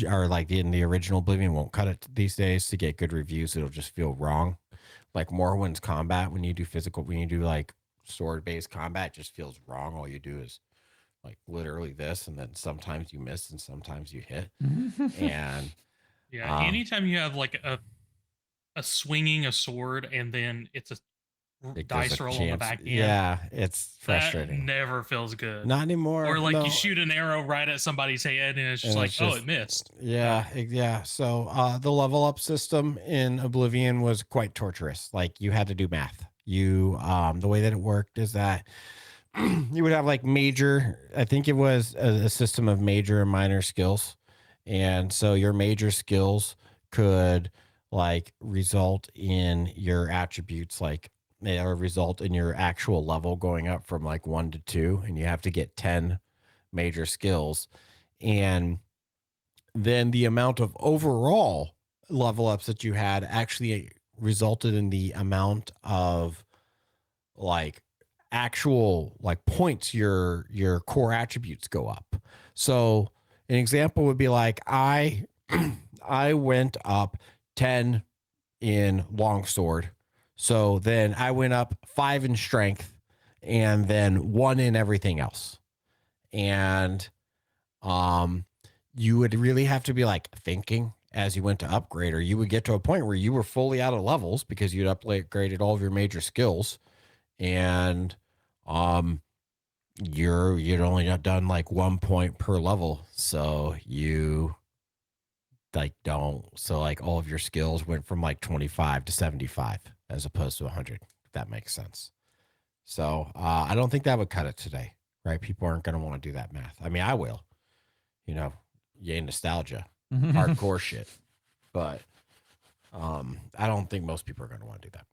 or like in the original Oblivion won't cut it these days to get good reviews. It'll just feel wrong. Like Morrowind's combat when you do like sword based combat just feels wrong. All you do is like literally this, and then sometimes you miss and sometimes you hit. And Yeah, anytime you have like a swinging a sword and then it's a like dice roll on the back end. Yeah, it's That frustrating. never feels good. Not anymore. Or like no. you shoot an arrow right at somebody's head and it's just And like, it's oh, just- it missed. Yeah. So the level up system in Oblivion was quite torturous. Like you had to do math. The way that it worked is that you would have like I think it was a system of major and minor skills. And so your major skills could like result in your attributes, like or result in your actual level going up from like 1 to 2, and you have to get 10 major skills. And then the amount of overall level ups that you had actually resulted in the amount of like actual like points your core attributes go up. So an example would be like I went up 10 in longsword. So then I went up 5 in strength and then 1 in everything else. And you would really have to be like thinking as you went to upgrade, or you would get to a point where you were fully out of levels because you'd upgraded all of your major skills, and you'd only done like 1 point per level, so you like don't so like all of your skills went from like 25 to 75 as opposed to 100, if that makes sense. So I don't think that would cut it today, right? People aren't going to want to do that math. I mean, I will, yay nostalgia, hardcore shit, but I don't think most people are going to want to do that.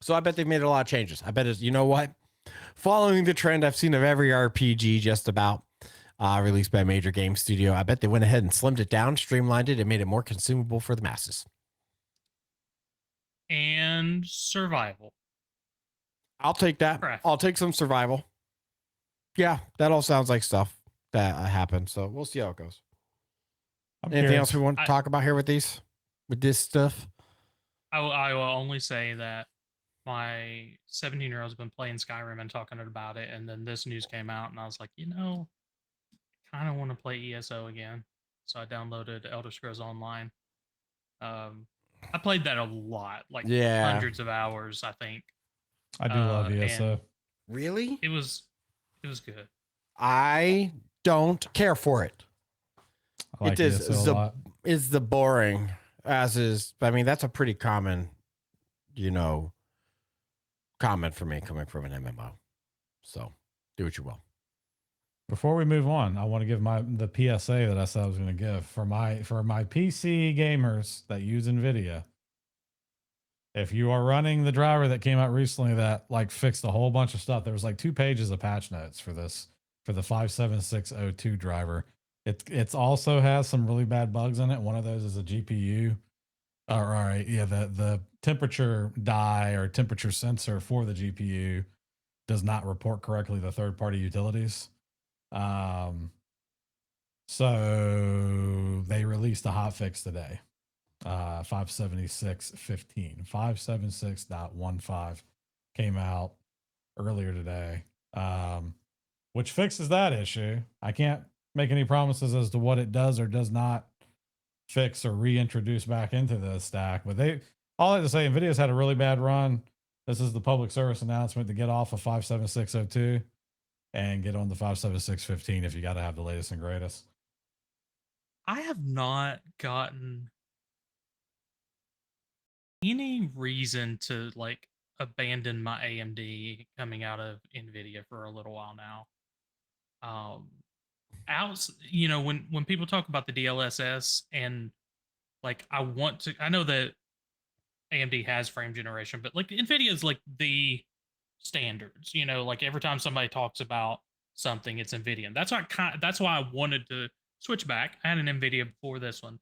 So I bet they've made a lot of changes. I bet it's, you know what, following the trend I've seen of every RPG just about released by a major game studio, I bet they went ahead and slimmed it down, streamlined it, and made it more consumable for the masses. And survival. I'll take that. Correct. I'll take some survival. Yeah, that all sounds like stuff that happened. So we'll see how it goes. Anything else we want to talk about here with this stuff? I will only say that my 17-year-old's been playing Skyrim and talking about it, and then this news came out, and I was like, kind of want to play ESO again. So I downloaded Elder Scrolls Online. I played that a lot, like hundreds of hours, I think. I do love ESO. Really? It was good. I don't care for it. I like it is ESO a lot. Is the boring as is. I mean, that's a pretty common, comment for me coming from an MMO. So do what you will. Before we move on, I want to give the PSA that I said I was going to give for my PC gamers that use NVIDIA. If you are running the driver that came out recently that like fixed a whole bunch of stuff, there was like 2 pages of patch notes for the 57602 driver. It's also has some really bad bugs in it. One of those is a GPU. All right, yeah, the temperature die or temperature sensor for the GPU does not report correctly the third-party utilities. So they released a hotfix today. 576.15. 576.15 came out earlier today. Which fixes that issue. I can't make any promises as to what it does or does not fix or reintroduce back into the stack. But all I have to say, NVIDIA's had a really bad run. This is the public service announcement to get off of 57602 and get on the 576.15 if you got to have the latest and greatest. I have not gotten any reason to like abandon my AMD coming out of NVIDIA for a little while now. when people talk about the DLSS and like I know that AMD has frame generation, but like Nvidia is like the standards. Like every time somebody talks about something, it's Nvidia. And that's why I wanted to switch back. I had an Nvidia before this one,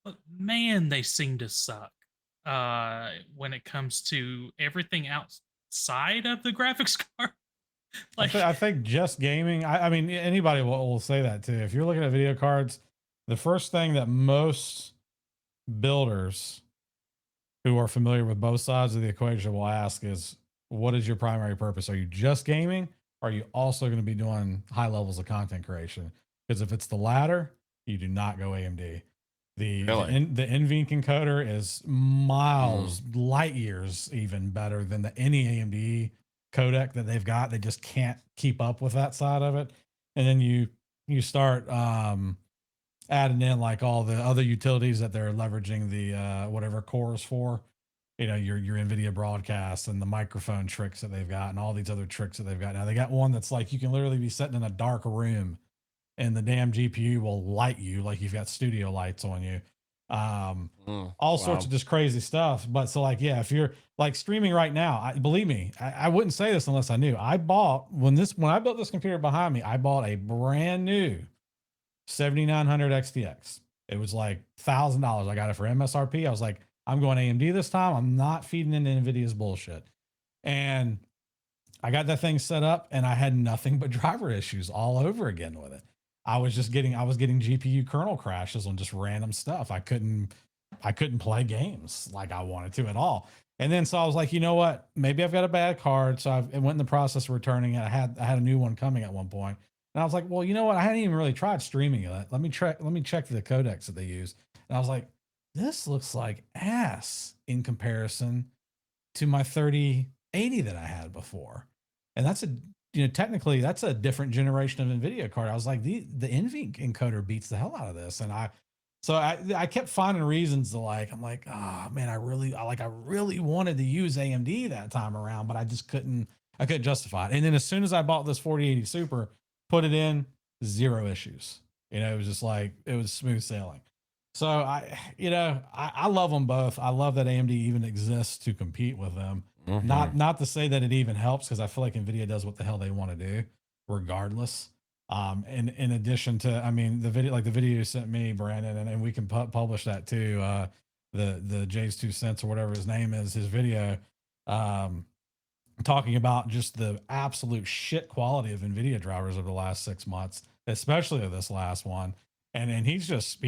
but man, they seem to suck when it comes to everything outside of the graphics card. Like, I think just gaming. I mean, anybody will say that too. If you're looking at video cards, the first thing that most builders who are familiar with both sides of the equation will ask is, what is your primary purpose? Are you just gaming? Or are you also going to be doing high levels of content creation? Because if it's the latter, you do not go AMD. The NVENC encoder is miles, light years even better than any AMD codec that they've got. They just can't keep up with that side of it. And then you start adding in like all the other utilities that they're leveraging the whatever cores for, your NVIDIA broadcast and the microphone tricks that they've got and all these other tricks that they've got. Now they got one that's like you can literally be sitting in a dark room and the damn GPU will light you like you've got studio lights on you. All sorts of just crazy stuff. But so like, yeah, if you're like streaming right now, believe me, I wouldn't say this unless I knew. I bought when I built this computer behind me, I bought a brand new 7900 XTX. It was like $1,000. I got it for MSRP. I was like, I'm going AMD this time. I'm not feeding into NVIDIA's bullshit. And I got that thing set up and I had nothing but driver issues all over again with it. I was getting GPU kernel crashes on just random stuff. I couldn't play games like I wanted to at all. And then so I was like, you know what? Maybe I've got a bad card. So I went in the process of returning it. I had a new one coming at one point. And I was like, well, you know what? I hadn't even really tried streaming it. Let me check the codecs that they use. And I was like, this looks like ass in comparison to my 3080 that I had before. And that's technically that's a different generation of NVIDIA card. I was like, the NVENC encoder beats the hell out of this. And I kept finding reasons to I'm like, oh man, I really wanted to use AMD that time around, but I couldn't justify it. And then as soon as I bought this 4080 Super, put it in, zero issues. It was just like, it was smooth sailing. So I love them both. I love that AMD even exists to compete with them. Mm-hmm. Not to say that it even helps, because I feel like NVIDIA does what the hell they want to do regardless. And in addition to, I mean, the video you sent me, Brandon, and we can publish that too. The Jay's 2 cents or whatever his name is, his video, talking about just the absolute shit quality of NVIDIA drivers over the last 6 months, especially of this last one. And he's just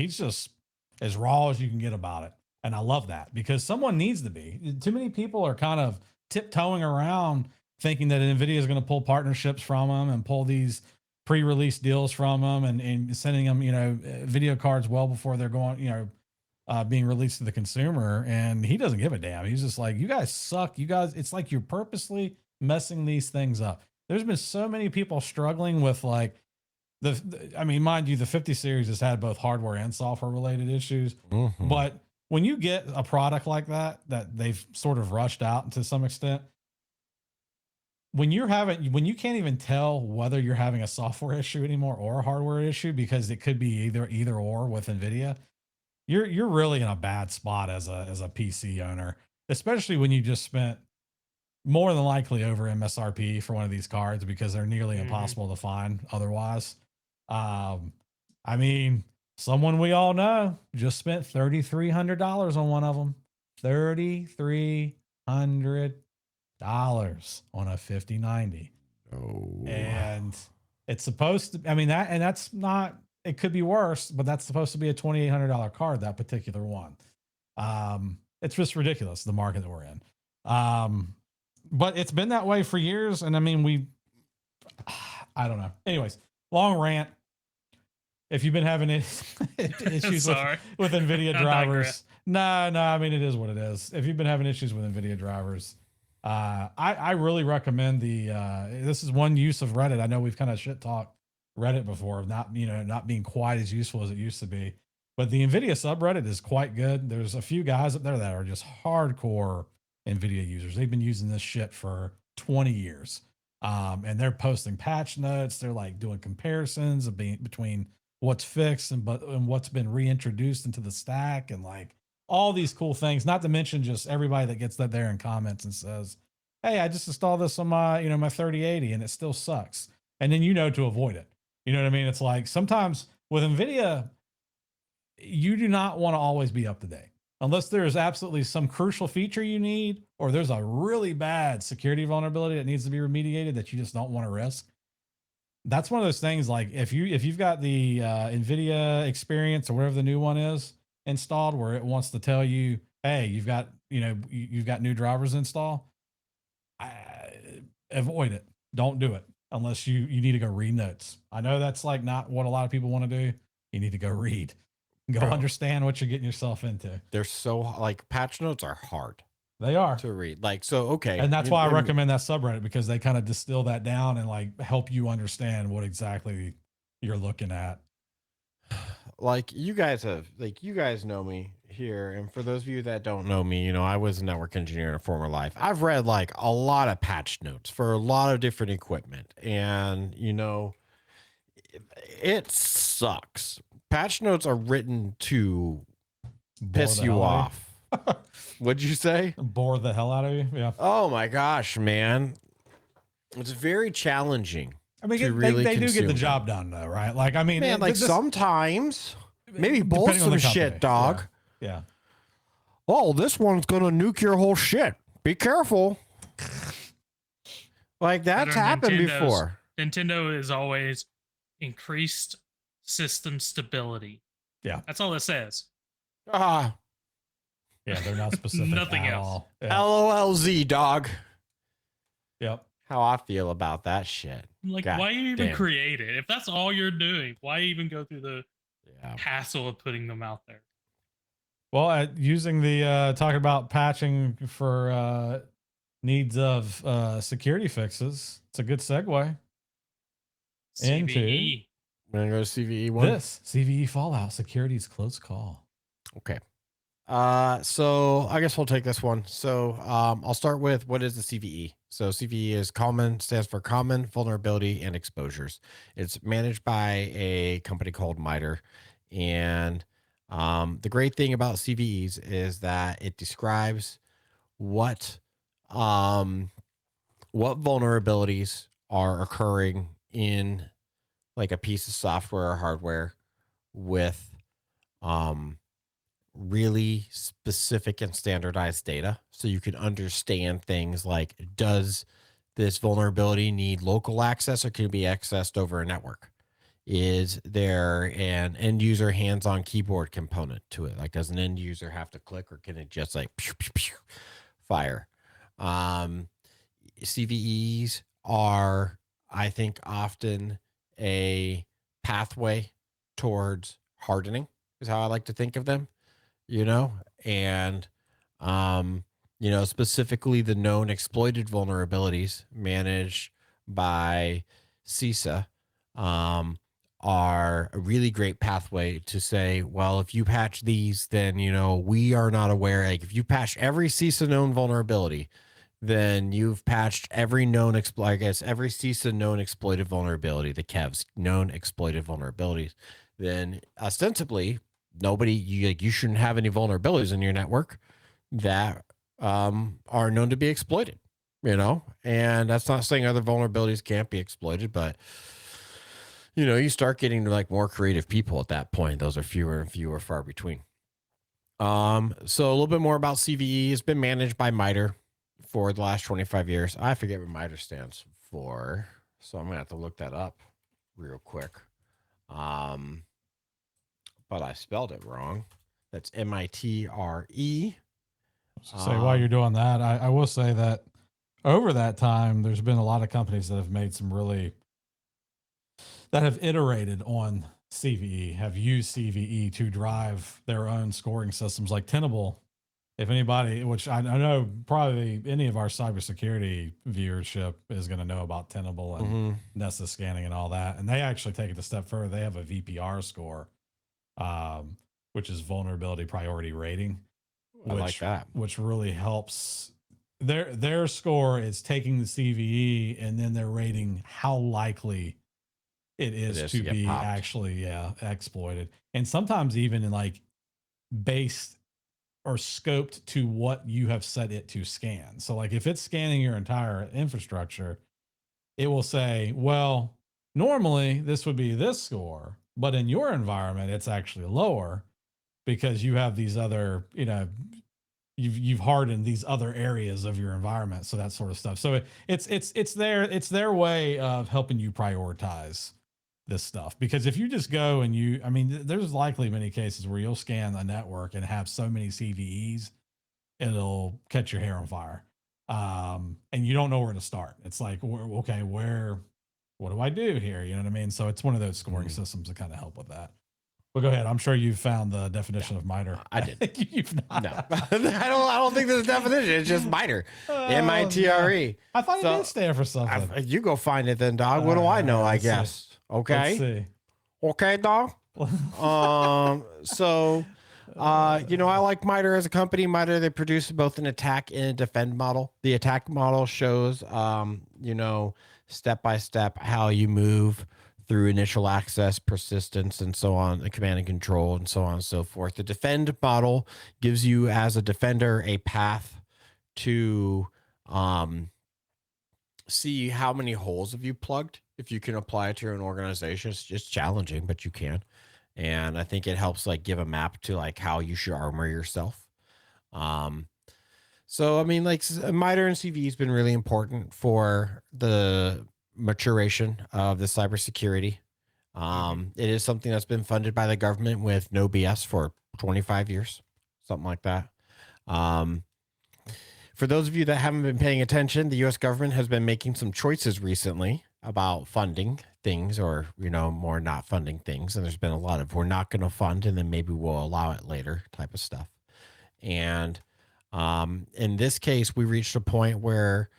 as raw as you can get about it. And I love that, because someone needs to be. Too many people are kind of tiptoeing around thinking that NVIDIA is going to pull partnerships from them and pull these pre-release deals from them and sending them, video cards well before they're going, being released to the consumer. And he doesn't give a damn. He's just like, you guys suck. You guys, it's like you're purposely messing these things up. There's been so many people struggling with I mean, mind you, the 50 series has had both hardware and software related issues, but when you get a product like that they've sort of rushed out to some extent, when you can't even tell whether you're having a software issue anymore or a hardware issue, because it could be either or with NVIDIA, you're really in a bad spot as a PC owner, especially when you just spent more than likely over MSRP for one of these cards, because they're nearly impossible to find otherwise. I mean, someone we all know just spent $3,300 on one of them. $3,300 on a 5090. Oh, and it's supposed to, I mean, that's not, it could be worse, but that's supposed to be a $2,800 card, that particular one. It's just ridiculous, the market that we're in. But it's been that way for years. And I mean, I don't know. Anyways, long rant. If you've been having issues with NVIDIA drivers, no, I mean, it is what it is. If you've been having issues with NVIDIA drivers, I really recommend this is one use of Reddit. I know we've kind of shit talked Reddit before, not being quite as useful as it used to be, but the NVIDIA subreddit is quite good. There's a few guys up there that are just hardcore NVIDIA users. They've been using this shit for 20 years. And they're posting patch notes. They're like doing comparisons of between what's fixed and what's been reintroduced into the stack, and like all these cool things. Not to mention just everybody that gets that there in comments and says, "Hey, I just installed this on my my 3080 and it still sucks," and then to avoid it. You know what I mean? It's like sometimes with NVIDIA, you do not want to always be up to date unless there is absolutely some crucial feature you need, or there's a really bad security vulnerability that needs to be remediated that you just don't want to risk. That's one of those things. Like if you've got the NVIDIA Experience or whatever the new one is installed, where it wants to tell you, hey, you've got you've got new drivers installed, avoid it. Don't do it unless you need to go read notes. I know that's like not what a lot of people want to do. You need to go read. Go understand what you're getting yourself into. They're so like patch notes are hard. They are to read. Like, so, okay. And that's why I recommend that subreddit, because they kind of distill that down and like help you understand what exactly you're looking at. Like you guys know me here. And for those of you that don't know me, I was a network engineer in a former life. I've read like a lot of patch notes for a lot of different equipment. And, it sucks. Patch notes are written to piss you off. What'd you say? Bore the hell out of you. Yeah. Oh my gosh, man. It's very challenging. I mean, they do get the job done though, right? Like, I mean, man, like sometimes maybe both some shit, dog. Yeah. Oh, this one's going to nuke your whole shit. Be careful. Like that's happened before. Nintendo is always increased system stability. Yeah. That's all it says. Ah. Yeah, they're not specific. Nothing at else. All. Yeah. LOLZ, dog. Yep. How I feel about that shit. Like, God why even damn. create it? If that's all you're doing, why even go through the hassle of putting them out there? Well, using the talking about patching for needs of security fixes, it's a good segue into CVE. We're gonna go to CVE one. This CVE Fallout Security's close call. Okay. So I guess we'll take this one. So I'll start with what is the CVE. So CVE stands for Common Vulnerability and Exposures. It's managed by a company called MITRE. And the great thing about CVEs is that it describes what vulnerabilities are occurring in like a piece of software or hardware with really specific and standardized data, so you can understand things like, does this vulnerability need local access or can it be accessed over a network? Is there an end user hands-on keyboard component to it? Like, does an end user have to click, or can it just like pew, pew, pew, fire? CVEs are, I think, often a pathway towards hardening is how I like to think of them. And, specifically the known exploited vulnerabilities managed by CISA, are a really great pathway to say, well, if you patch these, then, we are not aware. Like if you patch every CISA known vulnerability, then you've patched every known every CISA known exploited vulnerability, the KEVs, known exploited vulnerabilities, then ostensibly, you shouldn't have any vulnerabilities in your network that are known to be exploited, and that's not saying other vulnerabilities can't be exploited, but you start getting to like more creative people at that point. Those are fewer and fewer, far between. So a little bit more about CVE. It's been managed by MITRE for the last 25 years. I forget what MITRE stands for, so I'm gonna have to look that up real quick. But I spelled it wrong. That's MITRE. So while you're doing that, I will say that over that time, there's been a lot of companies that have made that have iterated on CVE, have used CVE to drive their own scoring systems, like Tenable. If anybody, which I know probably any of our cybersecurity viewership is going to know about Tenable and Nessus scanning and all that. And they actually take it a step further. They have a VPR score, which is vulnerability priority rating. I like that. Which really helps their score is taking the CVE and then they're rating how likely it is is to to get be popped. actually exploited, and sometimes even in like based or scoped to what you have set it to scan. So like if it's scanning your entire infrastructure, it will say, well, normally this would be this score, but in your environment it's actually lower because you have these other, you've hardened these other areas of your environment, so that sort of stuff. So it's their way of helping you prioritize this stuff, because if you just go and there's likely many cases where you'll scan a network and have so many CVEs it'll catch your hair on fire, and you don't know where to start. It's like, okay, what do I do here? You know what I mean? So it's one of those scoring systems that kind of help with that. Well, go ahead. I'm sure you've found the definition of MITRE. I did. You've not. No, I don't think there's a definition. It's just MITRE. MITRE. I thought it did stand for something. You go find it then, dog. What do I know? I guess. Let's Okay. see. Okay, dog. So, I like MITRE as a company. MITRE, they produce both an attack and a defend model. The attack model shows, step by step how you move through initial access, persistence, and so on, the command and control, and so on and so forth. The defend model gives you, as a defender, a path to see how many holes have you plugged. If you can apply it to your own organization, it's just challenging, but you can. And I think it helps like give a map to like how you should armor yourself. So I mean, like MITRE and CVE has been really important for the maturation of the cybersecurity. It is something that's been funded by the government with no BS for 25 years, something like that. For those of you that haven't been paying attention, the U.S. government has been making some choices recently about funding things, or more not funding things. And there's been a lot of we're not going to fund, and then maybe we'll allow it later type of stuff. And in this case, we reached a point where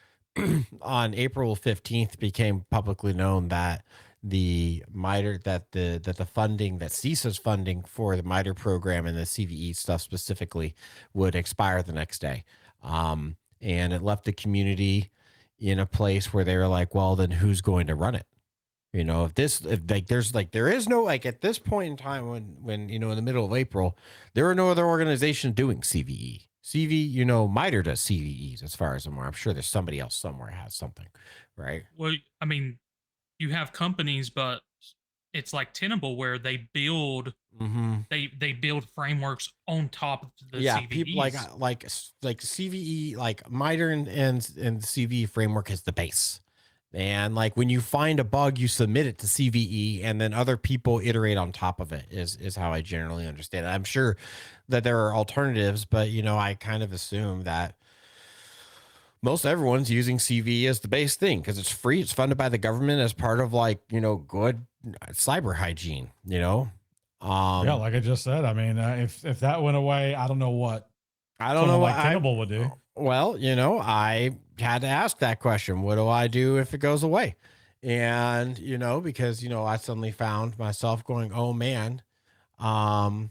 on April 15th became publicly known that the MITRE, that the funding, that CISA's funding for the MITRE program and the CVE stuff specifically would expire the next day. And it left the community in a place where they were like, well, then who's going to run it? At this point in time, when in the middle of April, there are no other organization doing CVE. MITRE does CVEs as far as I'm aware. I'm sure there's somebody else somewhere has something, right? Well, I mean, you have companies, but it's like Tenable, where they build they build frameworks on top of the CVEs. People like CVE, like MITRE and CVE framework is the base. And like when you find a bug, you submit it to CVE, and then other people iterate on top of it is how I generally understand it. I'm sure that there are alternatives, but I kind of assume that most everyone's using CVE as the base thing because it's free. It's funded by the government as part of good cyber hygiene, yeah, like I just said. I mean, if that went away, I don't know what Tenable would do. Well, I had to ask that question. What do I do if it goes away? And, because, I suddenly found myself going, oh man, I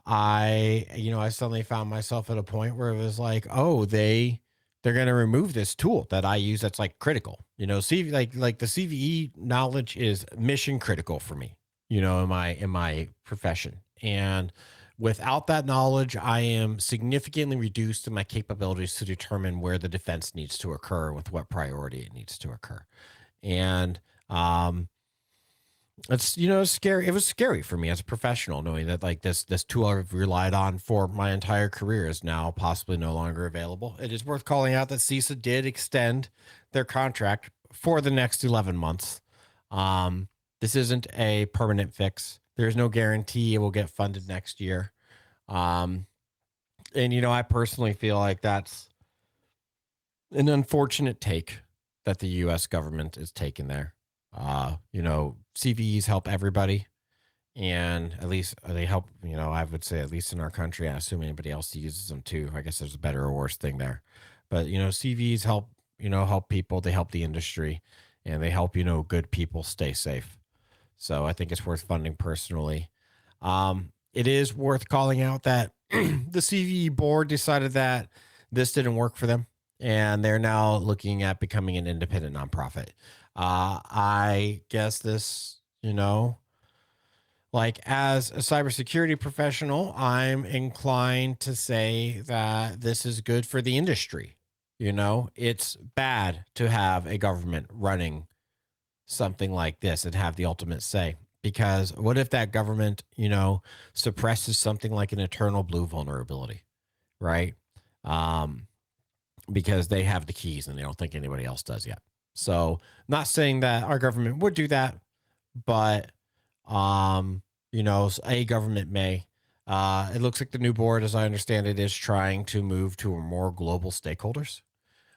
suddenly found myself at a point where it was like, oh, they're going to remove this tool that I use. That's like critical, like the CVE knowledge is mission critical for me, in my profession. And without that knowledge, I am significantly reduced in my capabilities to determine where the defense needs to occur, with what priority it needs to occur. And it's scary. It was scary for me as a professional, knowing that like this tool I've relied on for my entire career is now possibly no longer available. It is worth calling out that CISA did extend their contract for the next 11 months. This isn't a permanent fix. There's no guarantee it will get funded next year. And, I personally feel like that's an unfortunate take that the U.S. government is taking there. CVEs help everybody. And at least they help, I would say, at least in our country. I assume anybody else uses them too. I guess there's a better or worse thing there. But, CVEs help, help people. They help the industry. And they help, good people stay safe. So I think it's worth funding personally. It is worth calling out that the CVE board decided that this didn't work for them. and they're now looking at becoming an independent nonprofit. I guess this, like as a cybersecurity professional, I'm inclined to say that this is good for the industry. It's bad to have a government running something like this and have the ultimate say. Because what if that government, suppresses something like an eternal blue vulnerability, right? Um, because they have the keys and they don't think anybody else does yet. So, not saying that our government would do that, but a government may. It looks like the new board, as I understand it, is trying to move to more global stakeholders,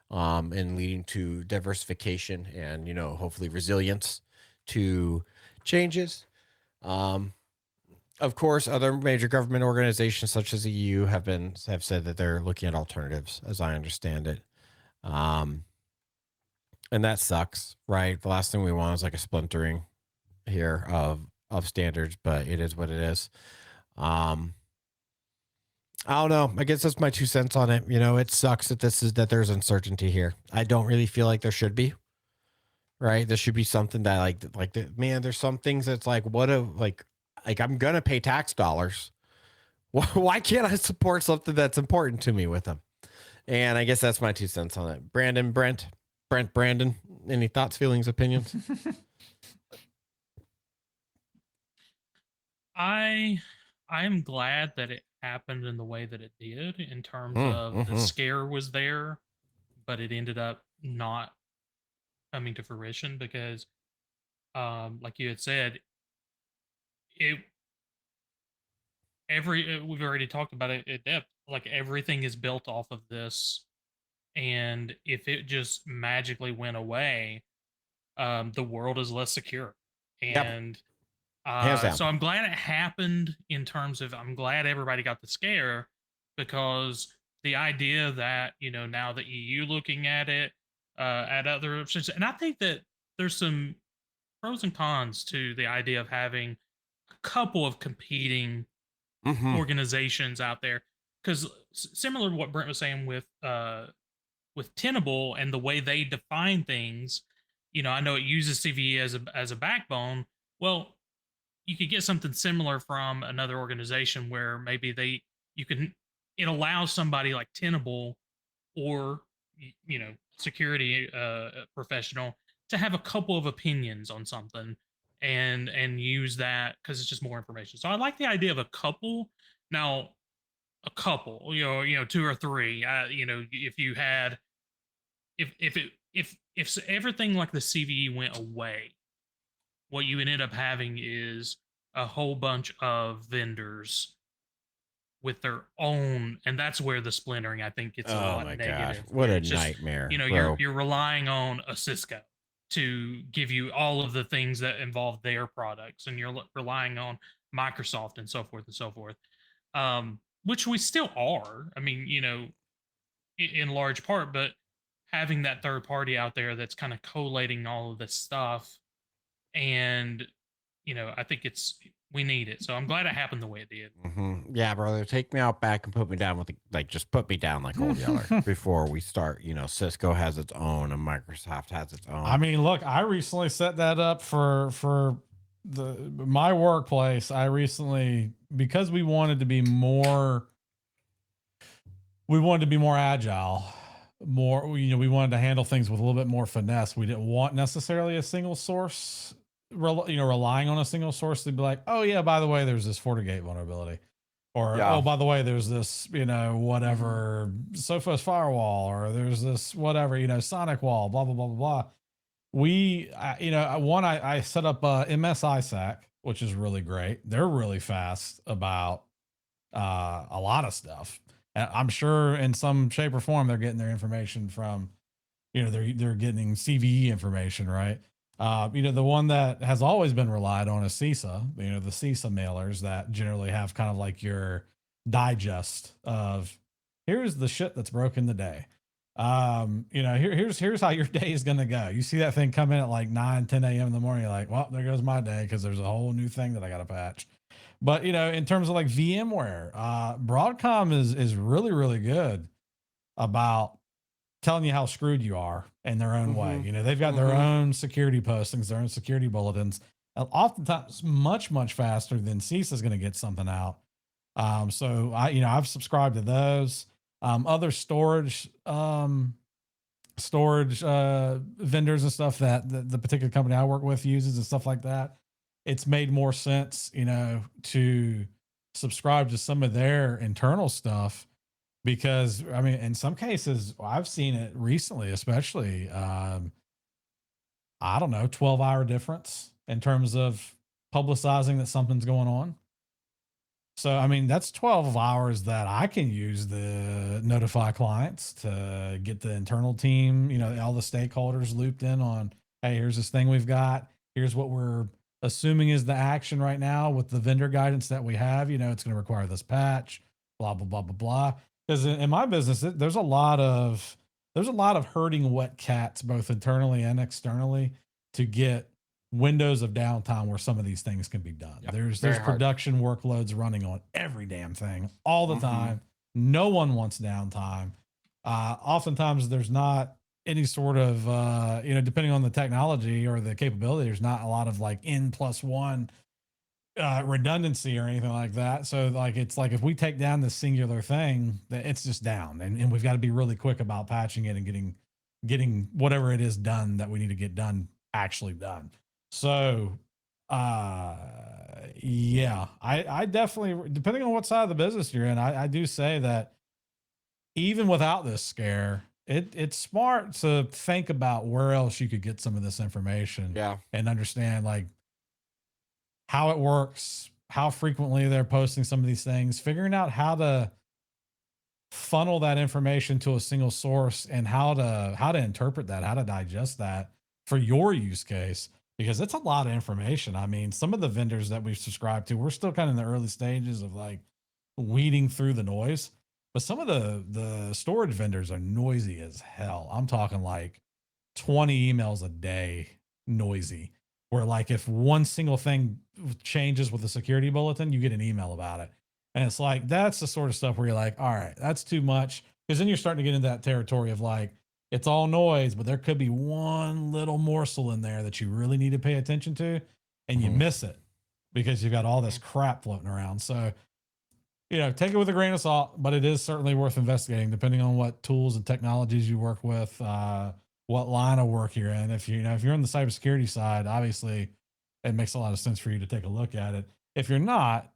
and leading to diversification and hopefully resilience to changes. Of course, other major government organizations such as the EU have said that they're looking at alternatives, as I understand it. And that sucks, right? The last thing we want is like a splintering here of standards, but it is what it is. I don't know. I guess that's my 2 cents on it. It sucks that there's uncertainty here. I don't really feel like there should be. Right? There should be something that man, there's some things that's like, I'm gonna pay tax dollars. Why can't I support something that's important to me with them? And I guess that's my 2 cents on it. Brandon, any thoughts, feelings, opinions? I'm glad that it happened in the way that it did, in terms of the scare was there, but it ended up not coming to fruition because, like you had said, we've already talked about it at depth. Like, everything is built off of this, and if it just magically went away, the world is less secure. Yep. And Hands down. so I'm glad it happened, in terms of, I'm glad everybody got the scare, because the idea that, now the EU looking at it, at other options, and I think that there's some pros and cons to the idea of having a couple of competing organizations out there, because similar to what Brent was saying with Tenable and the way they define things, I know it uses CVE as a backbone. Well, you could get something similar from another organization where maybe it allows somebody like Tenable, or security professional, to have a couple of opinions on something, and use that, because it's just more information. So I like the idea of a couple. Now, a couple, 2 or 3, if you had, if everything like the CVE went away, what you ended up having is a whole bunch of vendors with their own, and that's where the splintering, I think, gets a lot negative. God. What a It's just, nightmare. you're relying on a Cisco to give you all of the things that involve their products, and you're relying on Microsoft and so forth and so forth, which we still are. I mean, in large part, but having that third party out there that's kind of collating all of this stuff, and I think we need it. So I'm glad it happened the way it did. Yeah, brother, take me out back and put me down with just put me down like Old Yeller before we start. Cisco has its own and Microsoft has its own. I mean, look, I recently set that up for my workplace. I recently, because we wanted to be more agile, we wanted to handle things with a little bit more finesse. We didn't want necessarily a single source, relying on a single source to be like, oh yeah, by the way, there's this FortiGate vulnerability, or oh, by the way, there's this, whatever Sophos firewall, or there's this whatever, Sonic wall, blah blah blah blah blah. I set up MS ISAC, which is really great. They're really fast about a lot of stuff. And I'm sure in some shape or form they're getting their information from, they're getting CVE information, right? The one that has always been relied on is CISA, the CISA mailers that generally have kind of like your digest of, here's the shit that's broken the day. Here's how your day is going to go. You see that thing come in at like 9, 10 a.m. in the morning. You're like, well, there goes my day, because there's a whole new thing that I got to patch. But, in terms of like VMware, Broadcom is really, really good about telling you how screwed you are in their own way. You know, they've got their own security postings, their own security bulletins, oftentimes much, much faster than CISA is going to get something out. So I've subscribed to those. Other storage vendors and stuff that the particular company I work with uses and stuff like that. It's made more sense, to subscribe to some of their internal stuff, because I mean, in some cases I've seen it recently, especially, I don't know, 12-hour difference in terms of publicizing that something's going on. So, I mean, that's 12 hours that I can use the notify clients to get the internal team, all the stakeholders looped in on, hey, here's this thing we've got. Here's what we're assuming is the action right now with the vendor guidance that we have. It's going to require this patch, blah, blah, blah, blah, blah. Because in my business, there's a lot of herding wet cats, both internally and externally, to get windows of downtime where some of these things can be done. Yep, There's very hard. production workloads running on every damn thing all the time. No one wants downtime. Oftentimes there's not any sort of, depending on the technology or the capability, there's not a lot of like N+1 redundancy or anything like that. So like, it's like, if we take down this singular thing, that it's just down, and we've got to be really quick about patching it and getting whatever it is done that we need to get done actually done. So, yeah, I definitely, depending on what side of the business you're in, I do say that even without this scare, it's smart to think about where else you could get some of this information. Yeah. And understand like how it works, how frequently they're posting some of these things, figuring out how to funnel that information to a single source, and how to interpret that, how to digest that for your use case, because it's a lot of information. I mean, some of the vendors that we've subscribed to, we're still kind of in the early stages of like weeding through the noise, but some of the storage vendors are noisy as hell. I'm talking like 20 emails a day, noisy, where like if one single thing changes with the security bulletin, you get an email about it. And it's like, that's the sort of stuff where you're like, all right, that's too much. Because then you're starting to get into that territory of like, it's all noise, but there could be one little morsel in there that you really need to pay attention to, and you miss it because you've got all this crap floating around. So, take it with a grain of salt, but it is certainly worth investigating depending on what tools and technologies you work with, what line of work you're in. If if you're on the cybersecurity side, obviously it makes a lot of sense for you to take a look at it. If you're not,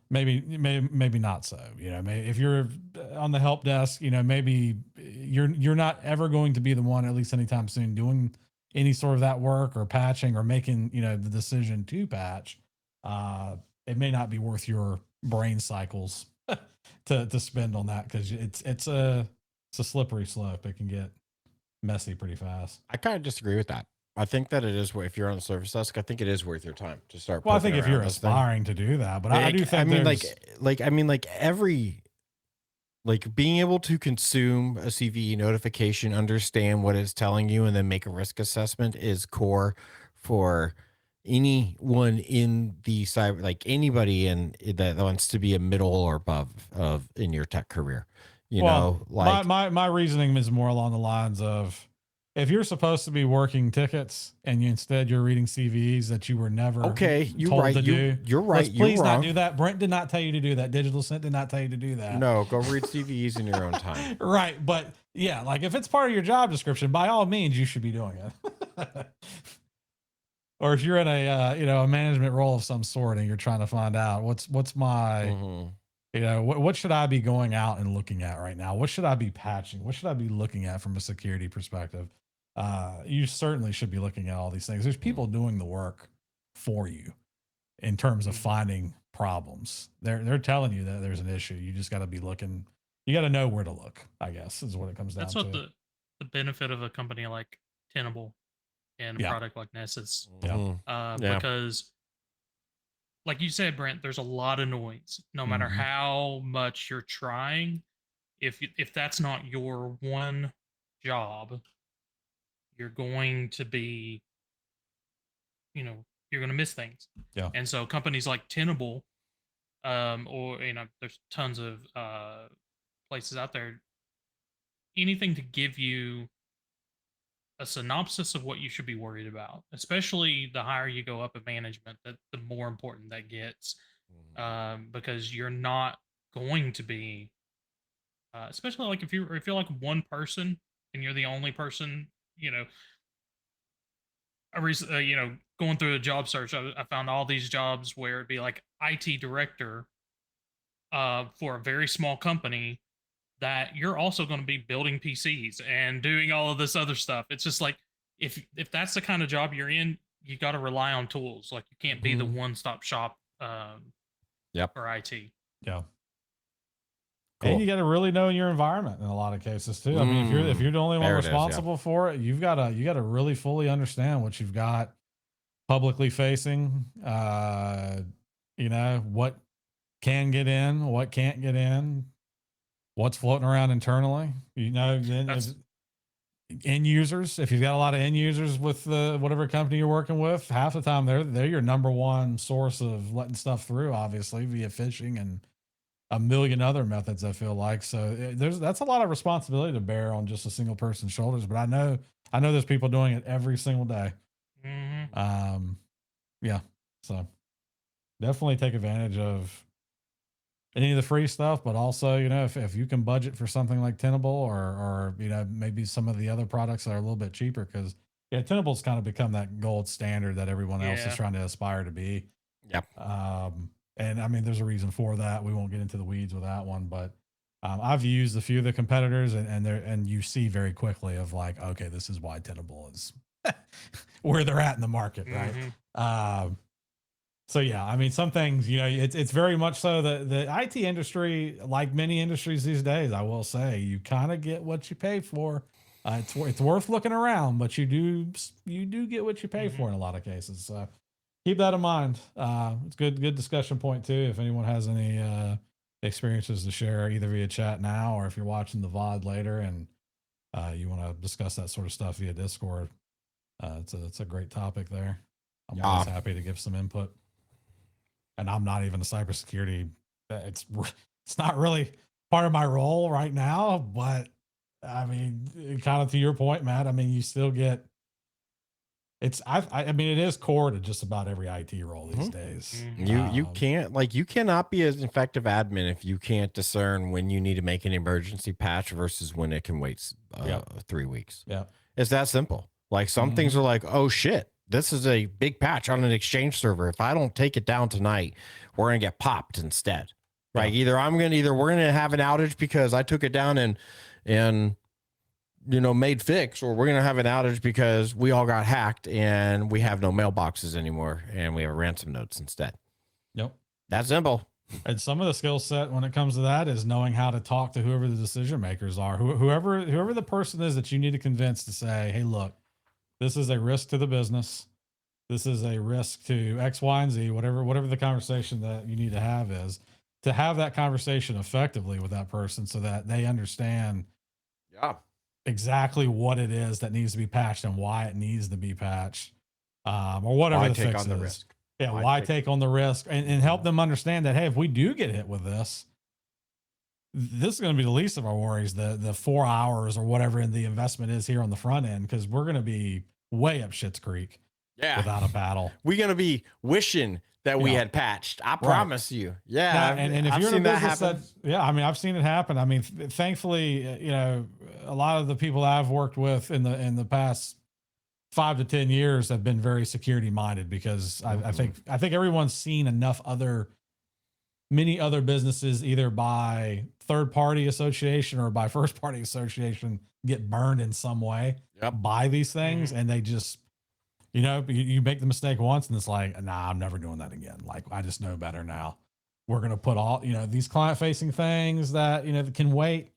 maybe not so. If you're on the help desk, maybe you're not ever going to be the one, at least anytime soon, doing any sort of that work or patching or making the decision to patch. It may not be worth your brain cycles to spend on that, because it's a slippery slope. It can get messy pretty fast. I kind of disagree with that. I think that it is, if you're on the service desk, I think it is worth your time to start. Well, I think if you're this thing. aspiring to do that, but I do think, being able to consume a CVE notification, understand what it's telling you, and then make a risk assessment is core for anyone in the cyber, like anybody that wants to be a middle or above in your tech career. My reasoning is more along the lines of, if you're supposed to be working tickets and you're reading CVEs that you were never told to do. You're right. Please not do that. Brent did not tell you to do that. Digital Scent did not tell you to do that. No, go read CVEs in your own time. Right. But yeah, like if it's part of your job description, by all means, you should be doing it. Or if you're in a management role of some sort and you're trying to find out what's my, what should I be going out and looking at right now? What should I be patching? What should I be looking at from a security perspective? You certainly should be looking at all these things. There's people doing the work for you in terms of finding problems. They're telling you that there's an issue. You just got to be looking. You got to know where to look, I guess, is what it comes down to. That's what the benefit of a company like Tenable and a product like Nessus. Because like you said, Brent, there's a lot of noise. No matter how much you're trying, if that's not your one job, you're going to be, you're going to miss things. Yeah. And so companies like Tenable, or there's tons of places out there. anything to give you a synopsis of what you should be worried about, especially the higher you go up in management, that the more important that gets, because you're not going to be, especially like if you're like one person and you're the only person, you know. Going through a job search, I found all these jobs where it'd be like IT director, for a very small company, that you're also going to be building PCs and doing all of this other stuff. It's just like, if that's the kind of job you're in, you got to rely on tools. Like, you can't be the one-stop shop, Yep. for IT. Yeah. Cool. And you got to really know your environment in a lot of cases too. I mean, if you're the only one There it is, yeah. responsible for it, you got to really fully understand what you've got publicly facing. You know, what can get in, what can't get in, what's floating around internally. You know, then end users. If you've got a lot of end users with whatever company you're working with, half the time they're your number one source of letting stuff through, obviously via phishing and a million other methods, I feel like. So that's a lot of responsibility to bear on just a single person's shoulders. But I know there's people doing it every single day. Mm-hmm. Yeah. So definitely take advantage of any of the free stuff, but also, you know, if you can budget for something like Tenable or, you know, maybe some of the other products that are a little bit cheaper, because Tenable's kind of become that gold standard that everyone else is trying to aspire to be. Yep. And I mean, there's a reason for that. We won't get into the weeds with that one, but I've used a few of the competitors, and you see very quickly of like, okay, this is why Tenable is where they're at in the market, right? So yeah, I mean, some things, you know, it's very much so that the IT industry, like many industries these days, I will say, you kind of get what you pay for. It's worth looking around, but you do get what you pay for in a lot of cases. So keep that in mind. It's good discussion point too. If anyone has any experiences to share, either via chat now or if you're watching the VOD later and you want to discuss that sort of stuff via Discord, it's a great topic there. I'm always happy to give some input. And I'm not even a cybersecurity. It's not really part of my role right now, but I mean, kind of to your point, Matt. I mean, you still get. I mean, it is core to just about every IT role these days. You cannot be an effective admin if you can't discern when you need to make an emergency patch versus when it can wait 3 weeks. Yeah, it's that simple. Like some things are like, oh shit, this is a big patch on an Exchange server. If I don't take it down tonight, we're gonna get popped instead. Right? Either we're gonna have an outage because I took it down and you know, made fix, or we're going to have an outage because we all got hacked and we have no mailboxes anymore and we have ransom notes instead. Yep. That's simple. And some of the skill set when it comes to that is knowing how to talk to whoever the decision makers are, whoever the person is that you need to convince to say, hey, look, this is a risk to the business. This is a risk to X, Y, and Z, whatever the conversation that you need to have is, to have that conversation effectively with that person so that they understand exactly what it is that needs to be patched and why it needs to be patched, or whatever the fix is. Risk. Yeah, why take on the risk and help them understand that, hey, if we do get hit with this is going to be the least of our worries, the 4 hours or whatever the investment is here on the front end, because we're going to be way up shit's creek without a paddle. We're going to be wishing that we had patched. I promise you. Yeah. Now, and if you're in a business I mean, I've seen it happen. I mean, thankfully, you know, a lot of the people I've worked with in the past 5 to 10 years have been very security minded, because I think everyone's seen enough many other businesses, either by third party association or by first party association, get burned in some way by these things. And they just, you know, you make the mistake once and it's like, nah, I'm never doing that again. Like, I just know better now. We're going to put all, you know, these client facing things that, you know, that can wait.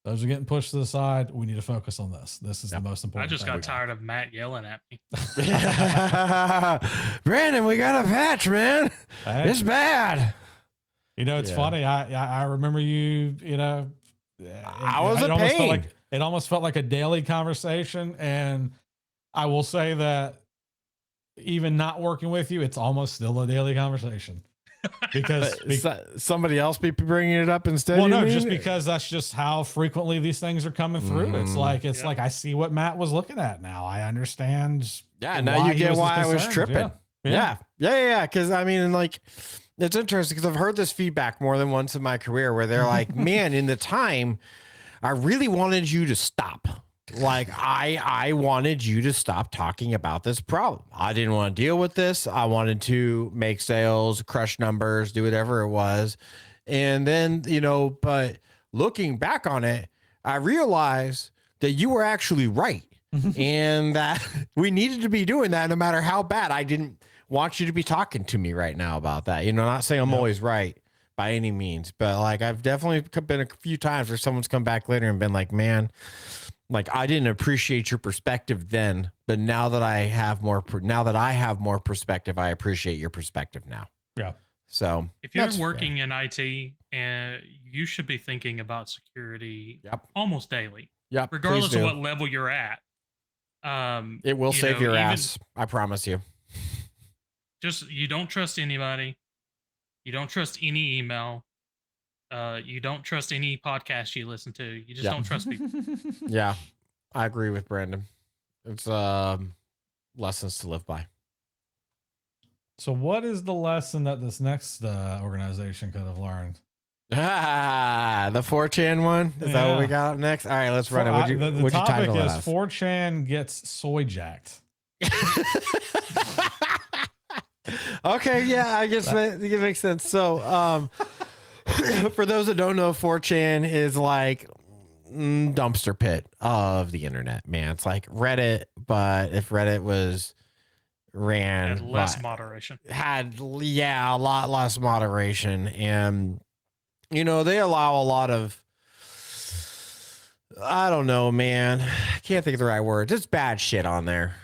Those are getting pushed to the side. We need to focus on this. This is the most important. I just got tired of Matt yelling at me. Brandon, we got a patch, man. Hey. It's bad. You know, it's funny. I remember you know, I was a pain. It almost felt like a daily conversation. And I will say that even not working with you, it's almost still a daily conversation. because somebody else be bringing it up instead. well, you no, mean? just because that's just how frequently these things are coming through. It's like Yeah. like I see what Matt was looking at now. I understand. Yeah, now you he get why I was concerned. tripping. Yeah. Because I mean, like, it's interesting because I've heard this feedback more than once in my career where they're like, man, in the time, I really wanted you to stop. Like, I wanted you to stop talking about this problem. I didn't want to deal with this. I wanted to make sales, crush numbers, do whatever it was. And then, but looking back on it, I realized that you were actually right. And that we needed to be doing that no matter how bad. I didn't want you to be talking to me right now about that. Not saying I'm always right by any means, but like I've definitely been a few times where someone's come back later and been like, man, like I didn't appreciate your perspective then, but now that I have more perspective, I appreciate your perspective now. Yeah. So if you're working in IT, and you should be thinking about security almost daily. Yep. Regardless of what level you're at. It will save your ass. I promise you. Just, you don't trust anybody. You don't trust any email. You don't trust any podcast you listen to. You just don't trust people. Yeah, I agree with Brandon. It's lessons to live by. So what is the lesson that this next organization could have learned? The 4chan one? Is that what we got up next? All right, let's run it. The topic is 4chan gets soy jacked. Okay, yeah, I guess it makes sense. So, for those that don't know, 4chan is like dumpster pit of the internet, man. It's like Reddit, but if Reddit was ran had less moderation, a lot less moderation, and they allow a lot of, I don't know, man, I can't think of the right words. It's bad shit on there.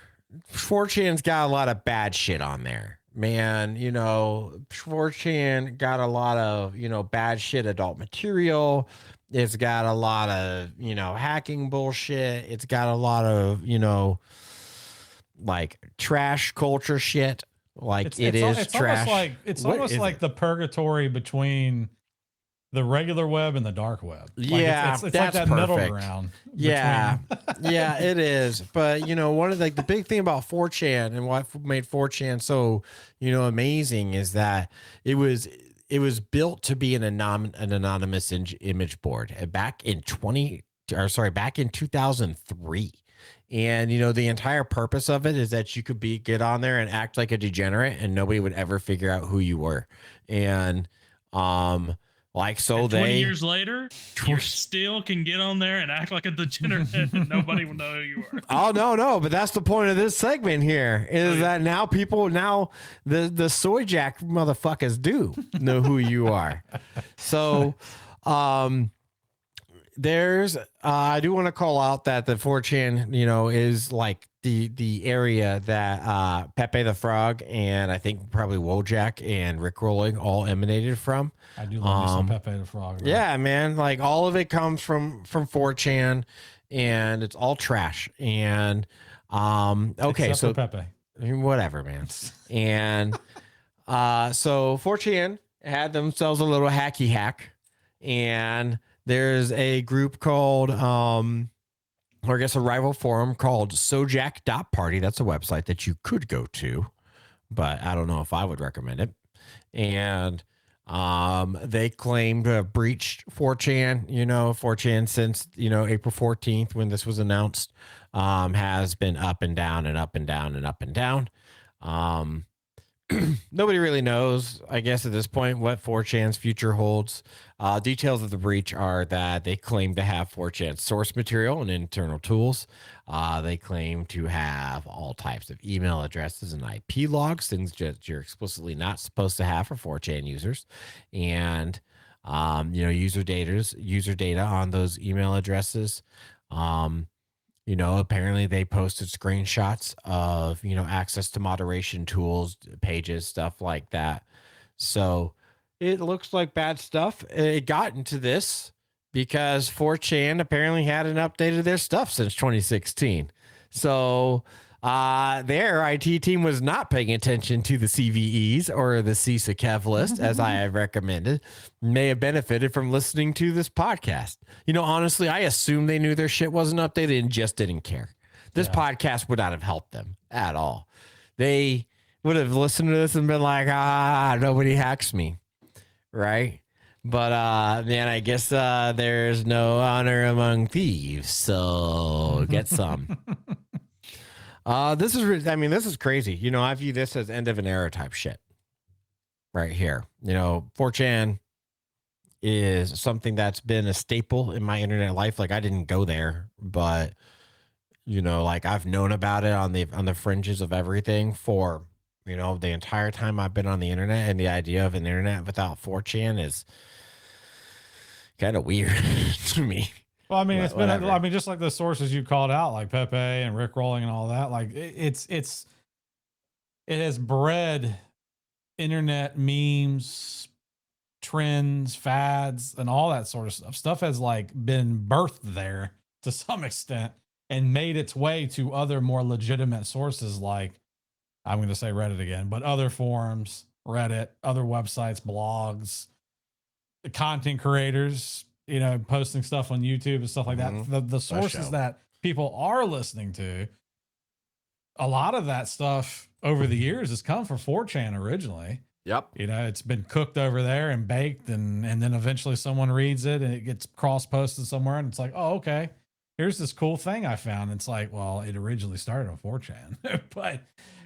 4chan's got a lot of bad shit on there, man. 4chan got a lot of bad shit, adult material. It's got a lot of hacking bullshit. It's got a lot of like trash culture shit. Like it's trash. It's almost like the purgatory between the regular web and the dark web. Yeah, it's like that middle ground. Yeah, yeah, it is. But one of the big thing about 4chan and what made 4chan so amazing is that it was built to be an anonymous image board back in 2003. And the entire purpose of it is that you could get on there and act like a degenerate and nobody would ever figure out who you were. And like, so and 20 years later, you still can get on there and act like a degenerate and nobody will know who you are. Oh, no. But that's the point of this segment here is that now the soy jack motherfuckers do know who you are. So, there's, I do want to call out that the 4chan, is like the area that Pepe the Frog and I think probably Wojak and Rick Rolling all emanated from. I do love me some Pepe the Frog. Right? Yeah, man. Like all of it comes from 4chan and it's all trash. And okay, except so for Pepe. Whatever, man. And so 4chan had themselves a little hacky hack, and there's a group called, or I guess a rival forum called Sojak.party. That's a website that you could go to, but I don't know if I would recommend it. And they claim to have breached 4chan. 4chan since, April 14th when this was announced, has been up and down and up and down and up and down. Nobody really knows, I guess, at this point, what 4chan's future holds. Details of the breach are that they claim to have 4chan source material and internal tools. They claim to have all types of email addresses and IP logs, things that you're explicitly not supposed to have for 4chan users. And, user data on those email addresses. Apparently they posted screenshots of, access to moderation tools, pages, stuff like that. So it looks like bad stuff. It got into this because 4chan apparently hadn't updated their stuff since 2016. So Their IT team was not paying attention to the CVEs or the CISA Kev list, as I have recommended, may have benefited from listening to this podcast. You know, honestly, I assume they knew their shit wasn't updated and just didn't care. This podcast would not have helped them at all. They would have listened to this and been like, nobody hacks me. Right? But man, I guess there's no honor among thieves, so get some. This is crazy. You know, I view this as end of an era type shit right here. You know, 4chan is something that's been a staple in my internet life. Like, I didn't go there, but you know, like, I've known about it on the fringes of everything for, you know, the entire time I've been on the internet, and the idea of an internet without 4chan is kind of weird to me. Well, I mean, it's been, I mean, just like the sources you called out, like Pepe and Rick Rolling and all that, like it has bred internet memes, trends, fads, and all that sort of stuff. Stuff has like been birthed there to some extent and made its way to other more legitimate sources. Like, I'm going to say Reddit again, but other forums, Reddit, other websites, blogs, the content creators, you know, posting stuff on YouTube and stuff like that. The sources that people are listening to, a lot of that stuff over the years has come from 4chan originally. Yep. You know, it's been cooked over there and baked, and then eventually someone reads it and it gets cross posted somewhere, and it's like, oh, okay, here's this cool thing I found. It's like, well, it originally started on 4chan,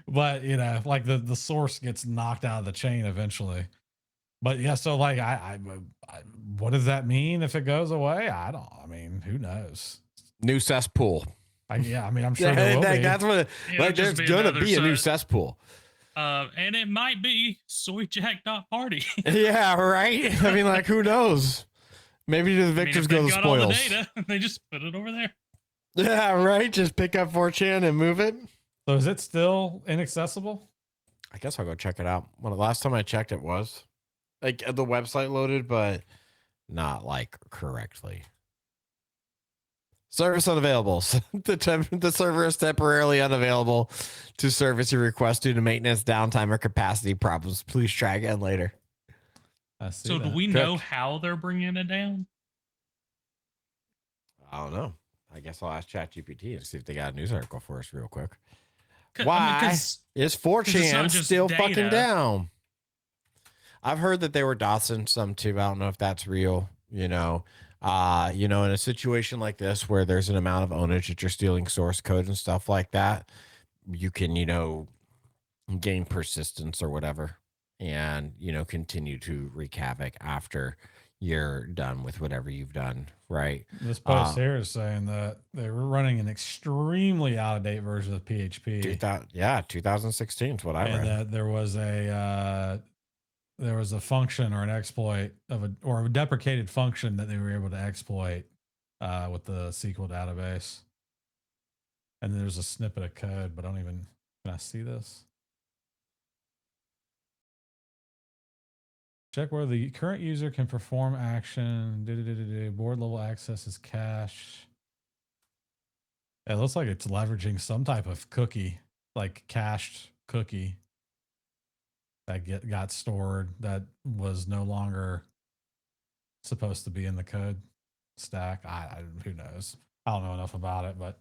but you know, like the source gets knocked out of the chain eventually. But yeah, so like, I what does that mean if it goes away? I mean, who knows? New cesspool. I mean, I'm sure there will be. That's what, like, there's gonna be a new cesspool. And it might be soyjack.party. Yeah, right. I mean, like, who knows? Maybe the victors go the spoils. All the data, they just put it over there. Yeah, right. Just pick up 4chan and move it. So is it still inaccessible? I guess I'll go check it out. Well, the last time I checked, it was like the website loaded, but not like correctly. Service unavailable. The server is temporarily unavailable to service your request due to maintenance, downtime, or capacity problems. Please try again later. So do we know how they're bringing it down? I don't know. I guess I'll ask ChatGPT and see if they got a news article for us real quick. Why is 4chan still fucking down? I've heard that they were doxing some too. I don't know if that's real. You know, in a situation like this where there's an amount of ownage that you're stealing source code and stuff like that, you can, you know, gain persistence or whatever, and, you know, continue to wreak havoc after you're done with whatever you've done. Right. This post here is saying that they were running an extremely out of date version of PHP. 2016 is what I read. And that there was a function or an exploit or a deprecated function that they were able to exploit with the SQL database. And there's a snippet of code, but can I see this? Check where the current user can perform action. Board level access is cache. It looks like it's leveraging some type of cookie, like cached cookie that got stored that was no longer supposed to be in the code stack. Who knows? I don't know enough about it, but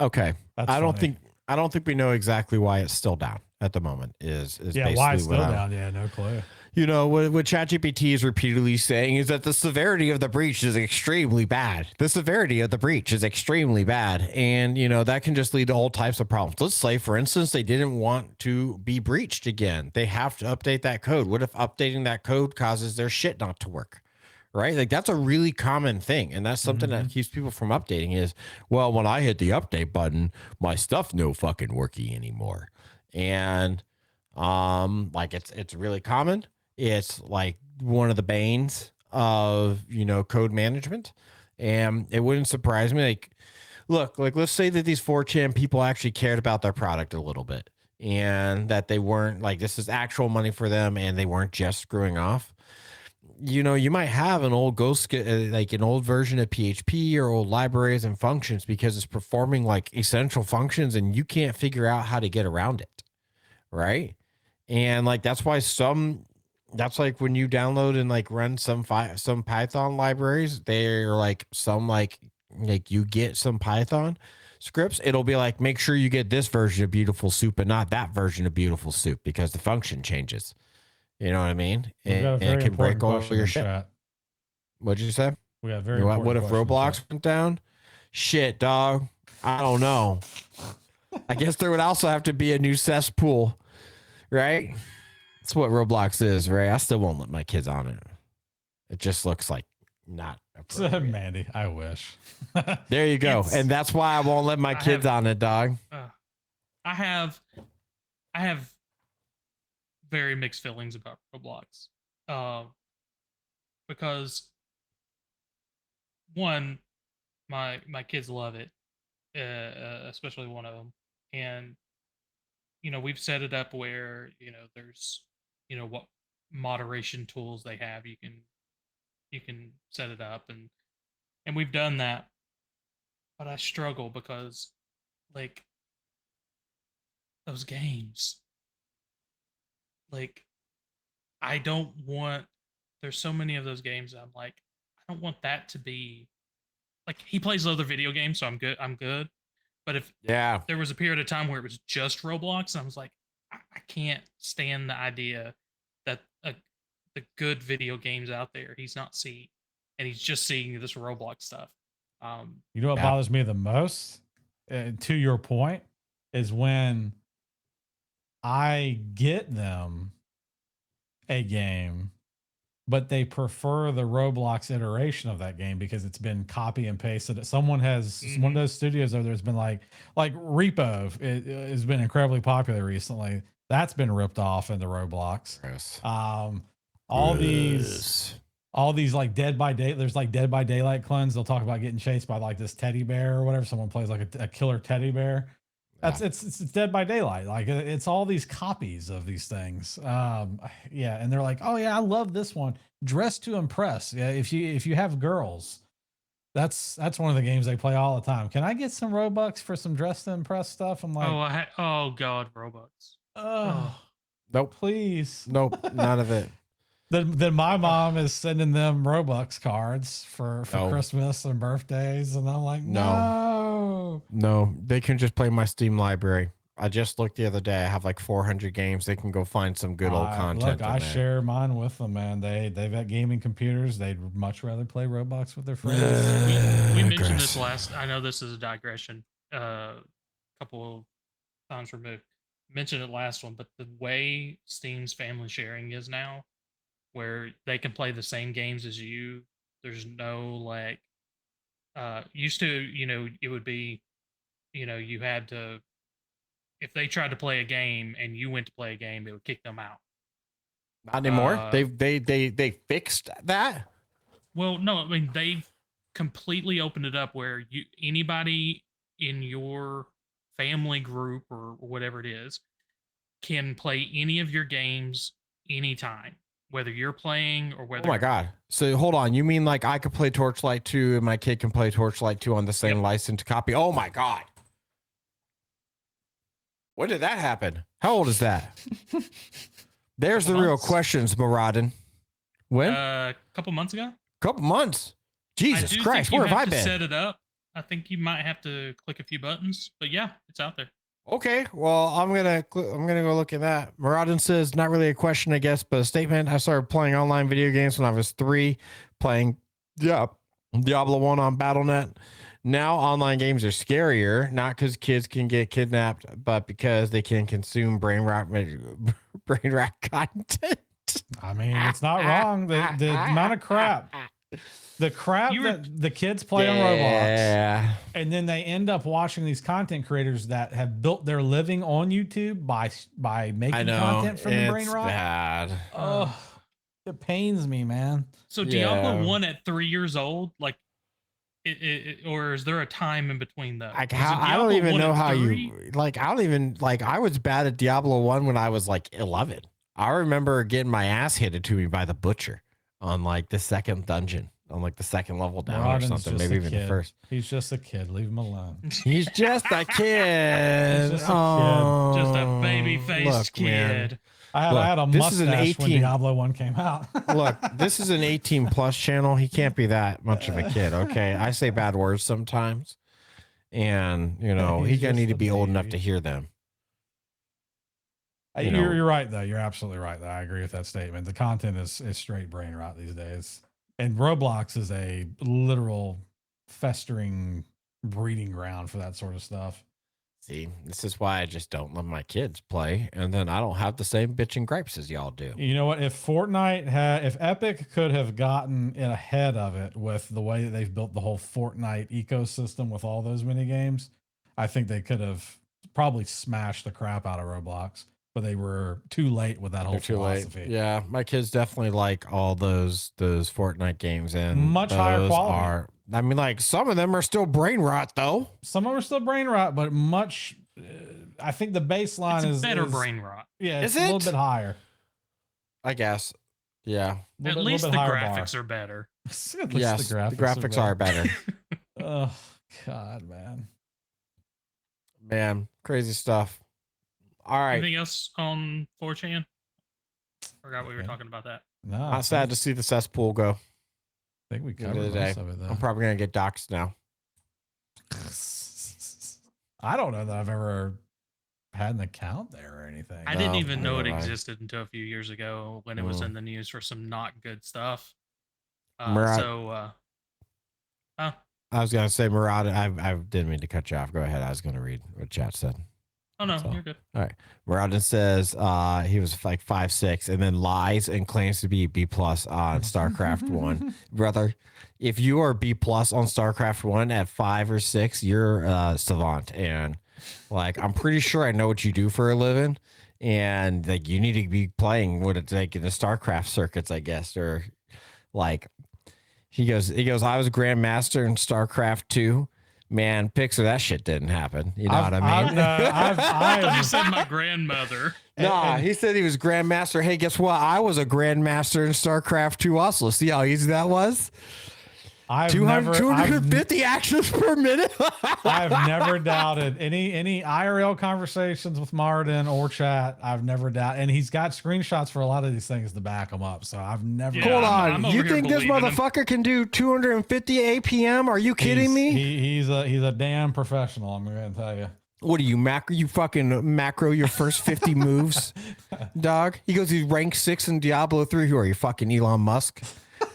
okay. I don't think we know exactly why it's still down at the moment. Is basically why it's still down? Yeah, no clue. You know, what ChatGPT is repeatedly saying is that the severity of the breach is extremely bad. The severity of the breach is extremely bad. And, you know, that can just lead to all types of problems. Let's say, for instance, they didn't want to be breached again. They have to update that code. What if updating that code causes their shit not to work? Right? Like, that's a really common thing. And that's something that keeps people from updating is, well, when I hit the update button, my stuff no fucking worky anymore. And, like, it's really common. It's like one of the banes of, you know, code management. And it wouldn't surprise me. Like, look, like, let's say that these 4chan people actually cared about their product a little bit and that they weren't like, this is actual money for them and they weren't just screwing off. you might have an old like an old version of PHP or old libraries and functions because it's performing like essential functions and you can't figure out how to get around it. Right. And like, that's like when you download and like run some Python libraries, they're like you get some Python scripts. It'll be like, make sure you get this version of Beautiful Soup and not that version of Beautiful Soup because the function changes. You know what I mean? We've got a very it can break important all question your in shit. chat. What'd you say? We got a very What if important question in Roblox chat. went down? Shit, dog. I don't know. I guess there would also have to be a new cesspool, right? That's what Roblox is, right? I still won't let my kids on it. It just looks like not appropriate. Mandy, I wish. There you go. And that's why I won't let my kids on it, dog. I have very mixed feelings about Roblox. Because one, my kids love it, especially one of them, and we've set it up where there's what moderation tools they have. You can set it up, and we've done that, but I struggle because like those games, like I don't want. There's so many of those games. I'm like, I don't want that to be like he plays other video games, so I'm good. But if there was a period of time where it was just Roblox, and I was like, I can't stand the idea that the good video games out there he's not seeing, and he's just seeing this Roblox stuff. You know what bothers me the most, to your point, is when I get them a game, but they prefer the Roblox iteration of that game because it's been copy and pasted. Someone has one of those studios there's been like Repo has been incredibly popular recently. That's been ripped off into Roblox. Yes. All these like Dead by Day. There's like Dead by Daylight clones. They'll talk about getting chased by like this teddy bear or whatever. Someone plays like a killer teddy bear. It's Dead by Daylight. Like it's all these copies of these things. Yeah, and they're like, oh yeah, I love this one. Dress to Impress. Yeah, if you have girls, that's one of the games they play all the time. Can I get some Robux for some Dress to Impress stuff? I'm like, oh god, Robux. Nope. Please. Nope. None of it. Then my mom is sending them Robux cards for Christmas and birthdays, and I'm like, no, they can just play my Steam library. I just looked the other day. I have like 400 games. They can go find some good old content. Look, I share mine with them, man. They've got gaming computers. They'd much rather play Roblox with their friends. We mentioned this last. I know this is a digression. Couple of times removed. Mentioned it last one, but the way Steam's family sharing is now, where they can play the same games as you. There's no like used to, it would be, you had to, if they tried to play a game and you went to play a game, it would kick them out. Not anymore. They fixed that. Well, no, I mean they've completely opened it up where anybody in your family group or whatever it is can play any of your games anytime, whether you're playing or whether. Oh my god! So hold on, you mean like I could play Torchlight 2 and my kid can play Torchlight 2 on the same licensed copy? Oh my god! When did that happen? How old is that? There's the real questions, Maradin. When? Couple months ago. Couple months. Jesus Christ! Where have I been? Set it up. I think you might have to click a few buttons, but yeah, it's out there. Okay, well, I'm gonna go look at that. Maradin says, not really a question, I guess, but a statement. I started playing online video games when I was 3, playing Diablo 1 on Battle.net. Now online games are scarier, not because kids can get kidnapped, but because they can consume brain rot content. I mean, it's not wrong. The amount of crap. The crap that the kids play on Roblox, and then they end up watching these content creators that have built their living on YouTube by making content from the brain rot. Bad. Oh, it pains me, man. So Diablo 1 at 3 years old, like, or is there a time in between those? Like I don't even know how you like. I don't even like. I was bad at Diablo 1 when I was like 11. I remember getting my ass handed to me by the butcher on like the second dungeon, on like the second level down or Moradin's something, just maybe a even the kid. first. He's just a kid. Leave him alone. He's just a kid. He's just a oh, Just a baby-faced look, kid. man. I Look, had a this is an mustache when 18 Diablo 1 came out. Look, this is an 18 plus channel. He can't be that much of a kid. Okay. I say bad words sometimes. And, you know, He's he's going to just need to a be old enough baby. to hear them. You You're, know. you're right, though. You're absolutely right, though. I agree with that statement. The content is straight brain rot these days. And Roblox is a literal festering breeding ground for that sort of stuff. See, this is why I just don't let my kids play. And then I don't have the same bitch and gripes as y'all do. You know what? If Fortnite had, if Epic could have gotten ahead of it with the way that they've built the whole Fortnite ecosystem with all those mini games, I think they could have probably smashed the crap out of Roblox. But they were too late with that whole They're too late. philosophy. Yeah, my kids definitely like all those Fortnite games, and Much higher those quality. are. I mean, like some of them are still brain rot though. Some of them are still brain rot, but much. I think the baseline It's is better is- brain rot. Yeah, it's Is a little it? bit higher. I guess. Yeah. At least the graphics are better. At least Yes, the graphics are better. Oh God, man. Man, crazy stuff. All right. Anything else on 4chan? Forgot we were Okay. talking about that. No, Not sad to see the cesspool go. I think we End of covered the most day. of it, though. I'm probably gonna get doxxed now. I don't know that I've ever had an account there or anything. I didn't No, even know it neither have I. existed until a few years ago when it was in the news for some not good stuff. Murad- I was gonna say, Murad, I didn't mean to cut you off. Go ahead. I was gonna read what chat said. Oh no, So, you're good. all right. Muradin says he was like 5'6" and then lies and claims to be B+ on StarCraft 1. Brother, if you are B+ on StarCraft 1 at 5 or 6, you're savant. And like, I'm pretty sure I know what you do for a living. And like, you need to be playing what it's like in the StarCraft circuits, I guess. Or like, he goes, I was Grandmaster in StarCraft 2. Man, Pixar, that shit didn't happen. You know what I mean? I thought you said my grandmother. Nah, he said he was Grandmaster. Hey, guess what? I was a Grandmaster in StarCraft 2 also. See how easy that was? 250 actions per minute. I've never doubted any IRL conversations with Martin or chat. I've never doubted, and he's got screenshots for a lot of these things to back him up. So I've never. Yeah, Hold I'm on, over you here think this believing him. motherfucker can do 250 APM? Are you kidding me? He's a damn professional. I'm going to tell you. What are you, macro? You fucking macro your first 50 moves, dog? He goes, he's rank 6 in Diablo 3. Who are you, fucking Elon Musk?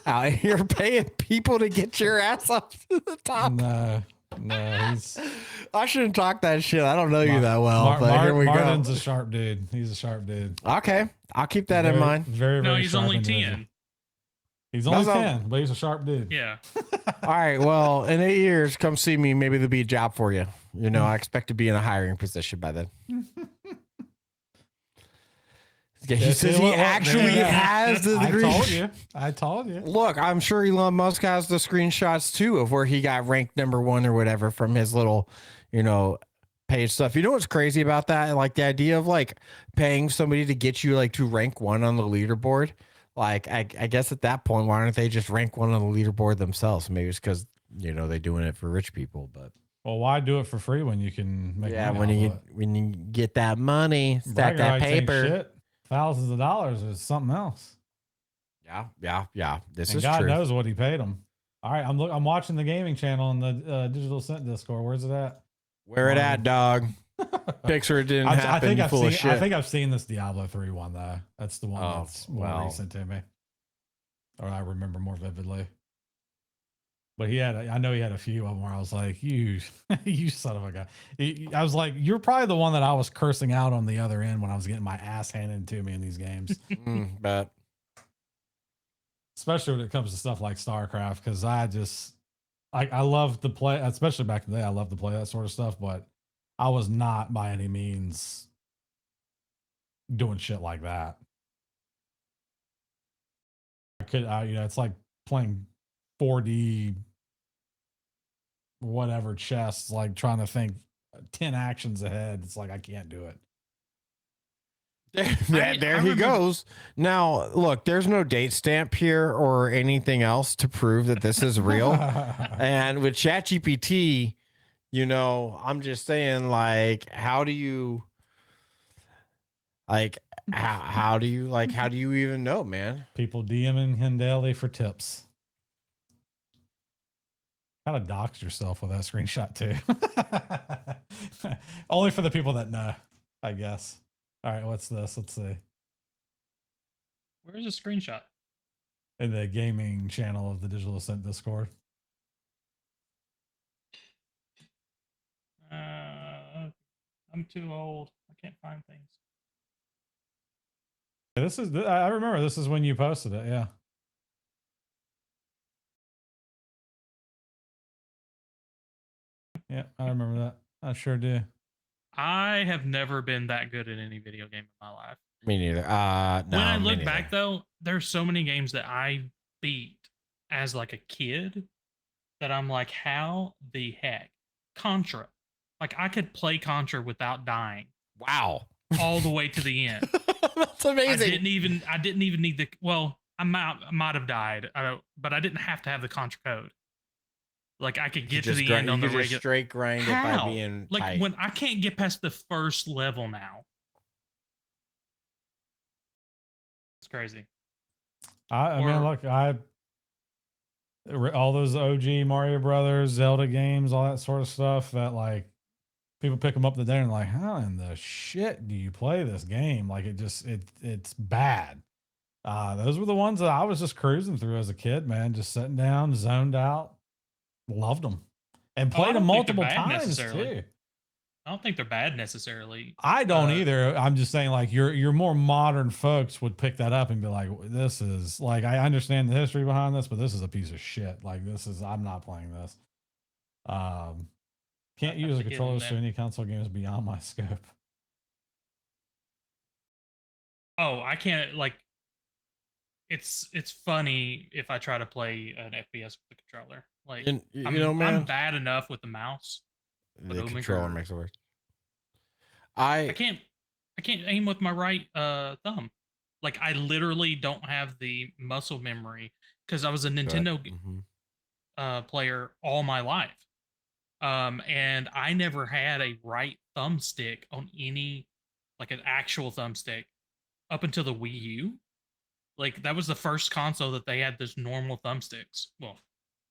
Out here paying people to get your ass up to the top. No, he's. I shouldn't talk that shit. I don't know you that well, but here we Martin's go. a sharp dude. He's a sharp dude. Okay, I'll keep that in mind. Very, No, very he's sharp only individual. 10. He's only That's all- 10, but he's a sharp dude. Yeah. All right, well, in 8 years, come see me. Maybe there'll be a job for you. You know, I expect to be in a hiring position by then. Yeah, he says he actually has the degree. I told you. Look, I'm sure Elon Musk has the screenshots too of where he got ranked #1 or whatever from his little, you know, page stuff. You know what's crazy about that? Like the idea of like paying somebody to get you like to rank 1 on the leaderboard. Like I guess at that point, why don't they just rank 1 on the leaderboard themselves? Maybe it's because you know they're doing it for rich people. But Well, why do it for free when you can make money when you get that money, stack Bragging that rights ain't paper. shit. Thousands of dollars is something else. Yeah. This And is God true. knows what he paid him. All right, I'm watching the gaming channel in the Digital Cent Discord. Where's it at? Where it at, dog? Pixar didn't happen. You full of shit. I think I've seen this Diablo 3 one though. That's the one Oh, that's more well. recent to me, or I remember more vividly. But I know he had a few of them where I was like, you son of a guy. I was like, you're probably the one that I was cursing out on the other end when I was getting my ass handed to me in these games. But Especially when it comes to stuff like StarCraft, because I love to play, especially back in the day, I love to play that sort of stuff, but I was not by any means doing shit like that. It's like playing 4D whatever chess, like trying to think 10 actions ahead. It's like I can't do it. There he goes. Now, look, there's no date stamp here or anything else to prove that this is real. And with ChatGPT, you know, I'm just saying, like, how do you even know, man? People DMing Hindeli for tips. Kind of doxed yourself with that screenshot too. Only for the people that know, I guess. All right, what's this? Let's see. Where's the screenshot? In the gaming channel of the Digital Ascent Discord. I'm too old. I can't find things. This is, I remember this is when you posted it. Yeah. Yeah, I remember that. I sure do. I have never been that good at any video game in my life. Me neither. No, when I look back though, there's so many games that I beat as like a kid that I'm like, how the heck? Contra. Like I could play Contra without dying. Wow. All the way to the end. That's amazing. I didn't even need the, well, I might have died, but I didn't have to have the Contra code. Like I could get to the end on the regular. Straight grind it by being like tight. when I can't get past the first level now. It's crazy. I mean, look, all those OG Mario Brothers, Zelda games, all that sort of stuff that like people pick them up today and like, how in the shit do you play this game? Like it's bad. Those were the ones that I was just cruising through as a kid, man, just sitting down, zoned out, loved them, and played them multiple times too. I don't think they're bad necessarily. I don't either. I'm just saying, like your more modern folks would pick that up and be like, "This is like I understand the history behind this, but this is a piece of shit. Like I'm not playing this." Can't use a controller to any console games beyond my scope. Oh, I can't like. It's funny if I try to play an FPS with the controller. Like I'm bad enough with the mouse. The controller makes it worse. I can't aim with my right thumb. Like I literally don't have the muscle memory because I was a Nintendo player all my life. And I never had a right thumbstick on any, like an actual thumbstick up until the Wii U. Like that was the first console that they had this normal thumbsticks. Well,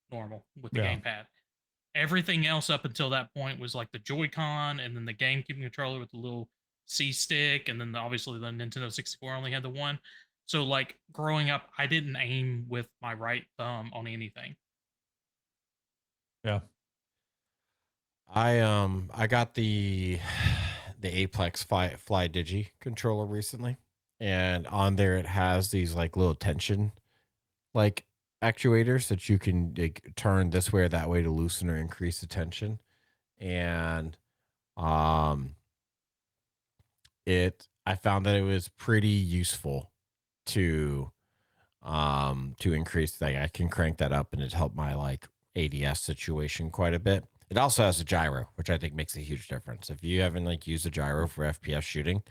normal with the gamepad. Everything else up until that point was like the Joy-Con and then the GameCube controller with the little C stick. And then obviously the Nintendo 64 only had the one. So like growing up, I didn't aim with my right thumb on anything. Yeah. I got the Aplex Fly Digi controller recently, and on there it has these like little tension like actuators that you can like, turn this way or that way to loosen or increase the tension. And I found that it was pretty useful to increase, like I can crank that up and it helped my like ADS situation quite a bit. It also has a gyro, which I think makes a huge difference. If you haven't like used a gyro for FPS shooting,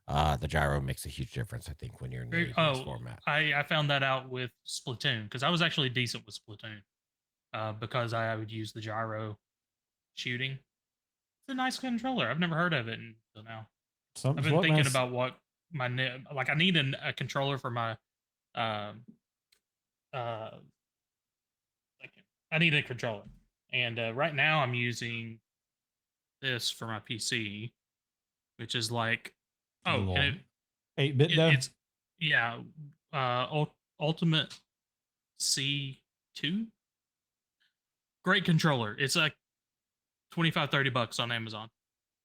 the gyro makes a huge difference, I think, when you're in the ADS format. I found that out with Splatoon because I was actually decent with Splatoon because I would use the gyro shooting. It's a nice controller. I've never heard of it until now. I've been thinking about what my like. I need a controller for my I need a controller, and right now I'm using this for my PC, which is like 8-bit though. It's Ultimate C2. Great controller. It's like $25-$30 on Amazon,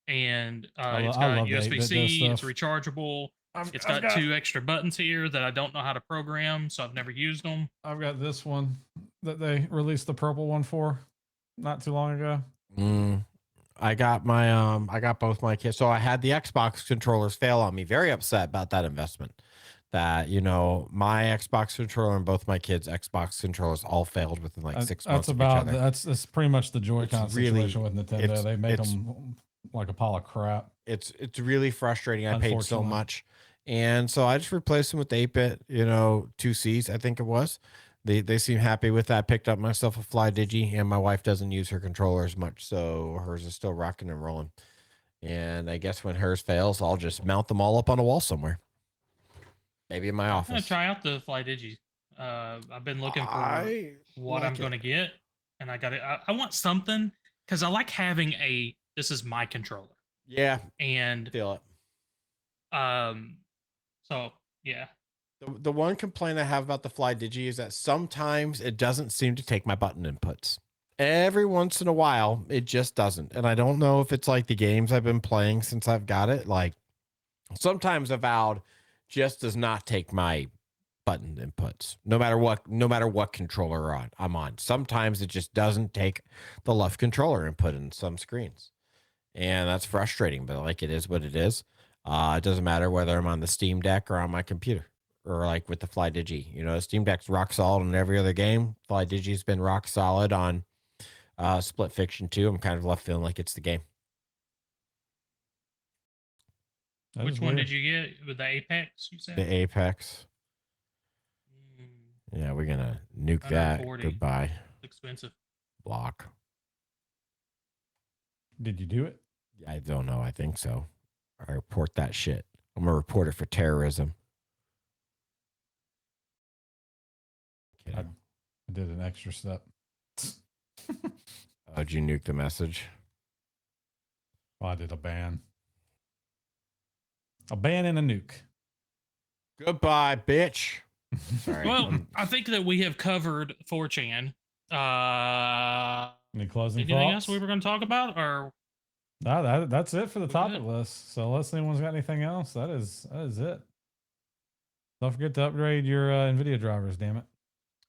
and it's got USB-C. It's rechargeable. It's got 2 extra buttons here that I don't know how to program, so I've never used them. I've got this one that they released the purple one for not too long ago. I got my I got both my kids. So I had the Xbox controllers fail on me. Very upset about that investment. That, you know, my Xbox controller and both my kids' Xbox controllers all failed within like 6 months. That's pretty much the Joy-Con situation with Nintendo. They make them like a pile of crap. It's really frustrating. I paid so Unfortunately. much, and so I just replaced them with 8-bit, 2Cs. I think it was. They seem happy with that. Picked up myself a Fly Digi, and my wife doesn't use her controller as much, so hers is still rocking and rolling. And I guess when hers fails, I'll just mount them all up on a wall somewhere. Maybe in my I'm office. gonna try out the Fly Digi. I've been looking for what I'm gonna get, and I got it. I want something because I like having a. This is my controller, Yeah, and feel it. So yeah, The one complaint I have about the Fly Digi is that sometimes it doesn't seem to take my button inputs. Every once in a while, it just doesn't. And I don't know if it's like the games I've been playing since I've got it. Like sometimes Avowed just does not take my button inputs, no matter what controller I'm on. Sometimes it just doesn't take the left controller input in some screens. And that's frustrating, but like it is what it is. It doesn't matter whether I'm on the Steam Deck or on my computer or like with the Fly Digi. Steam Deck's rock solid on every other game. Fly Digi's been rock solid on Split Fiction 2. I'm kind of left feeling like it's the game. which one did you get with the Apex? You said the Apex. Yeah, we're gonna nuke that. Goodbye. Expensive. Block. Did you do it? I don't know. I think so. I report that shit. I'm gonna report it for terrorism. I did an extra step. Did you nuke the message? Well, I did a ban. A ban and a nuke. Goodbye, bitch. Sorry. Well, I think that we have covered 4chan. Any closing anything thoughts? else we were going to talk about, or no? That's it for the topic list. So unless anyone's got anything else, that is it. Don't forget to upgrade your NVIDIA drivers. Damn it.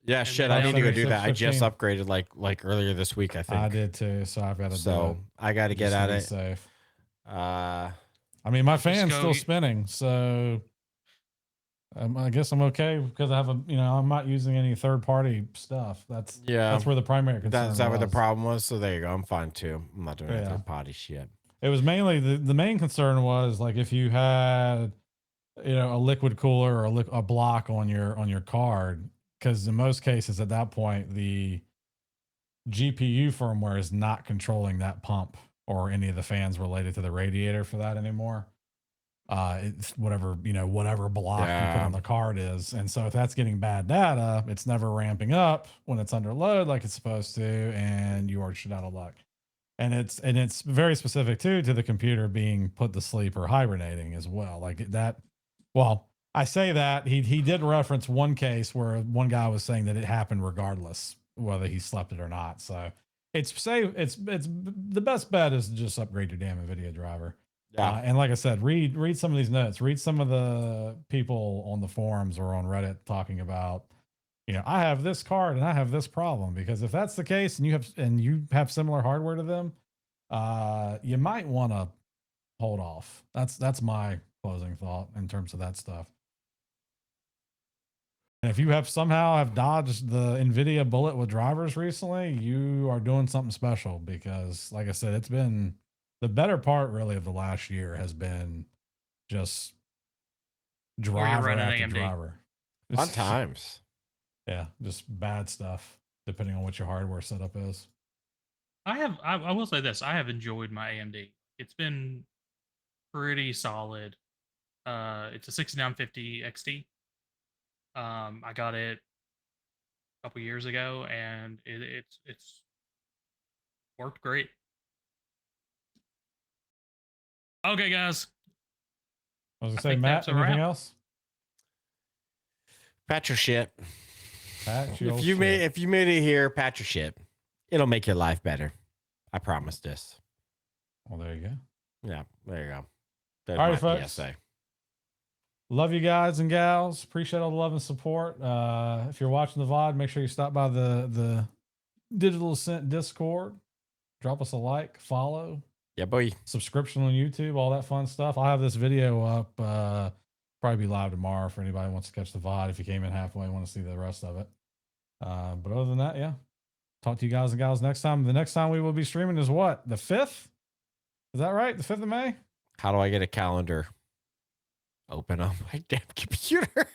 Yeah, shit. I need to go do that. I just upgraded like earlier this week. I think I did too. So I've got to. So I got to get at it. Safe. I mean, my fan's still spinning, so I guess I'm okay because I have I'm not using any third-party stuff. That's where the primary concern. Is that where the problem was? So there you go. I'm fine too. I'm not doing any third-party shit. It was mainly the main concern was like if you had a liquid cooler or a block on your card, because in most cases at that point the GPU firmware is not controlling that pump or any of the fans related to the radiator for that anymore. It's whatever block you put on the card is. And so if that's getting bad data, it's never ramping up when it's under load like it's supposed to, and you are shit out of luck. And it's very specific too to the computer being put to sleep or hibernating as well. Like that. Well, I say that he did reference one case where one guy was saying that it happened regardless whether he slept it or not. So it's safe. It's the best bet is to just upgrade your damn NVIDIA driver. Yeah. And like I said, read some of these notes. Read some of the people on the forums or on Reddit talking about, I have this card and I have this problem, because if that's the case and you have similar hardware to them, you might want to hold off. That's my closing thought in terms of that stuff. And if you have somehow dodged the NVIDIA bullet with drivers recently, you are doing something special, because like I said, it's been the better part really of the last year has been just driver after driver. Fun times. Yeah, just bad stuff depending on what your hardware setup is. I will say this. I have enjoyed my AMD. It's been pretty solid. It's a 6950 XT. I got it a couple years ago, and it's worked great. Okay, guys. I was gonna say, Matt, anything else? Pat your shit. If you made it here, pat your shit. It'll make your life better. I promise this. Well, there you go. Yeah, there you go. There's all right, my folks. PSA. Love you guys and gals. Appreciate all the love and support. If you're watching the VOD, make sure you stop by the Digital Ascent Discord. Drop us a like, follow. Yeah, boy. Subscription on YouTube, all that fun stuff. I'll have this video up. Probably be live tomorrow for anybody who wants to catch the VOD. If you came in halfway and want to see the rest of it. But other than that, yeah. Talk to you guys and gals next time. The next time we will be streaming is what? The 5th? Is that right? The 5th of May? How do I get a calendar? Open up my damn computer.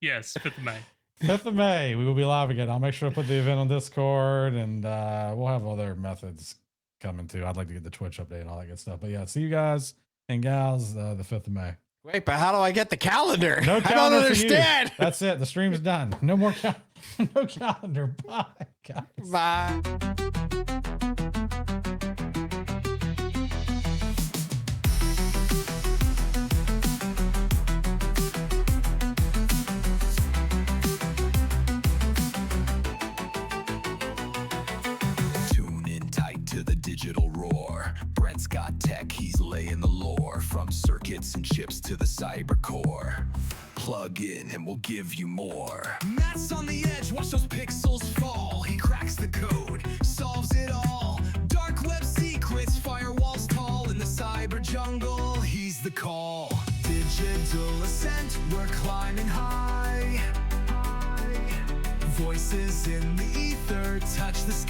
Yes, 5th of May. 5th of May, we will be live again. I'll make sure to put the event on Discord, and we'll have other methods coming too. I'd like to get the Twitch update and all that good stuff. But yeah, see you guys and gals the 5th of May. Wait, but how do I get the calendar? No I calendar don't for you. understand. That's it. The stream's done. No more no calendar. Bye, guys. Bye. Tune in tight to the digital roar. Brent's got tech, he's laying the lore. From circuits and chips to the cyber core. Plug in and we'll give you more. Matt's on the edge, watch those pixels fall. He cracks the code, solves it all. Dark web secrets, firewalls tall. In the cyber jungle, he's the call. Digital ascent, we're climbing high. Voices in the ether touch the sky.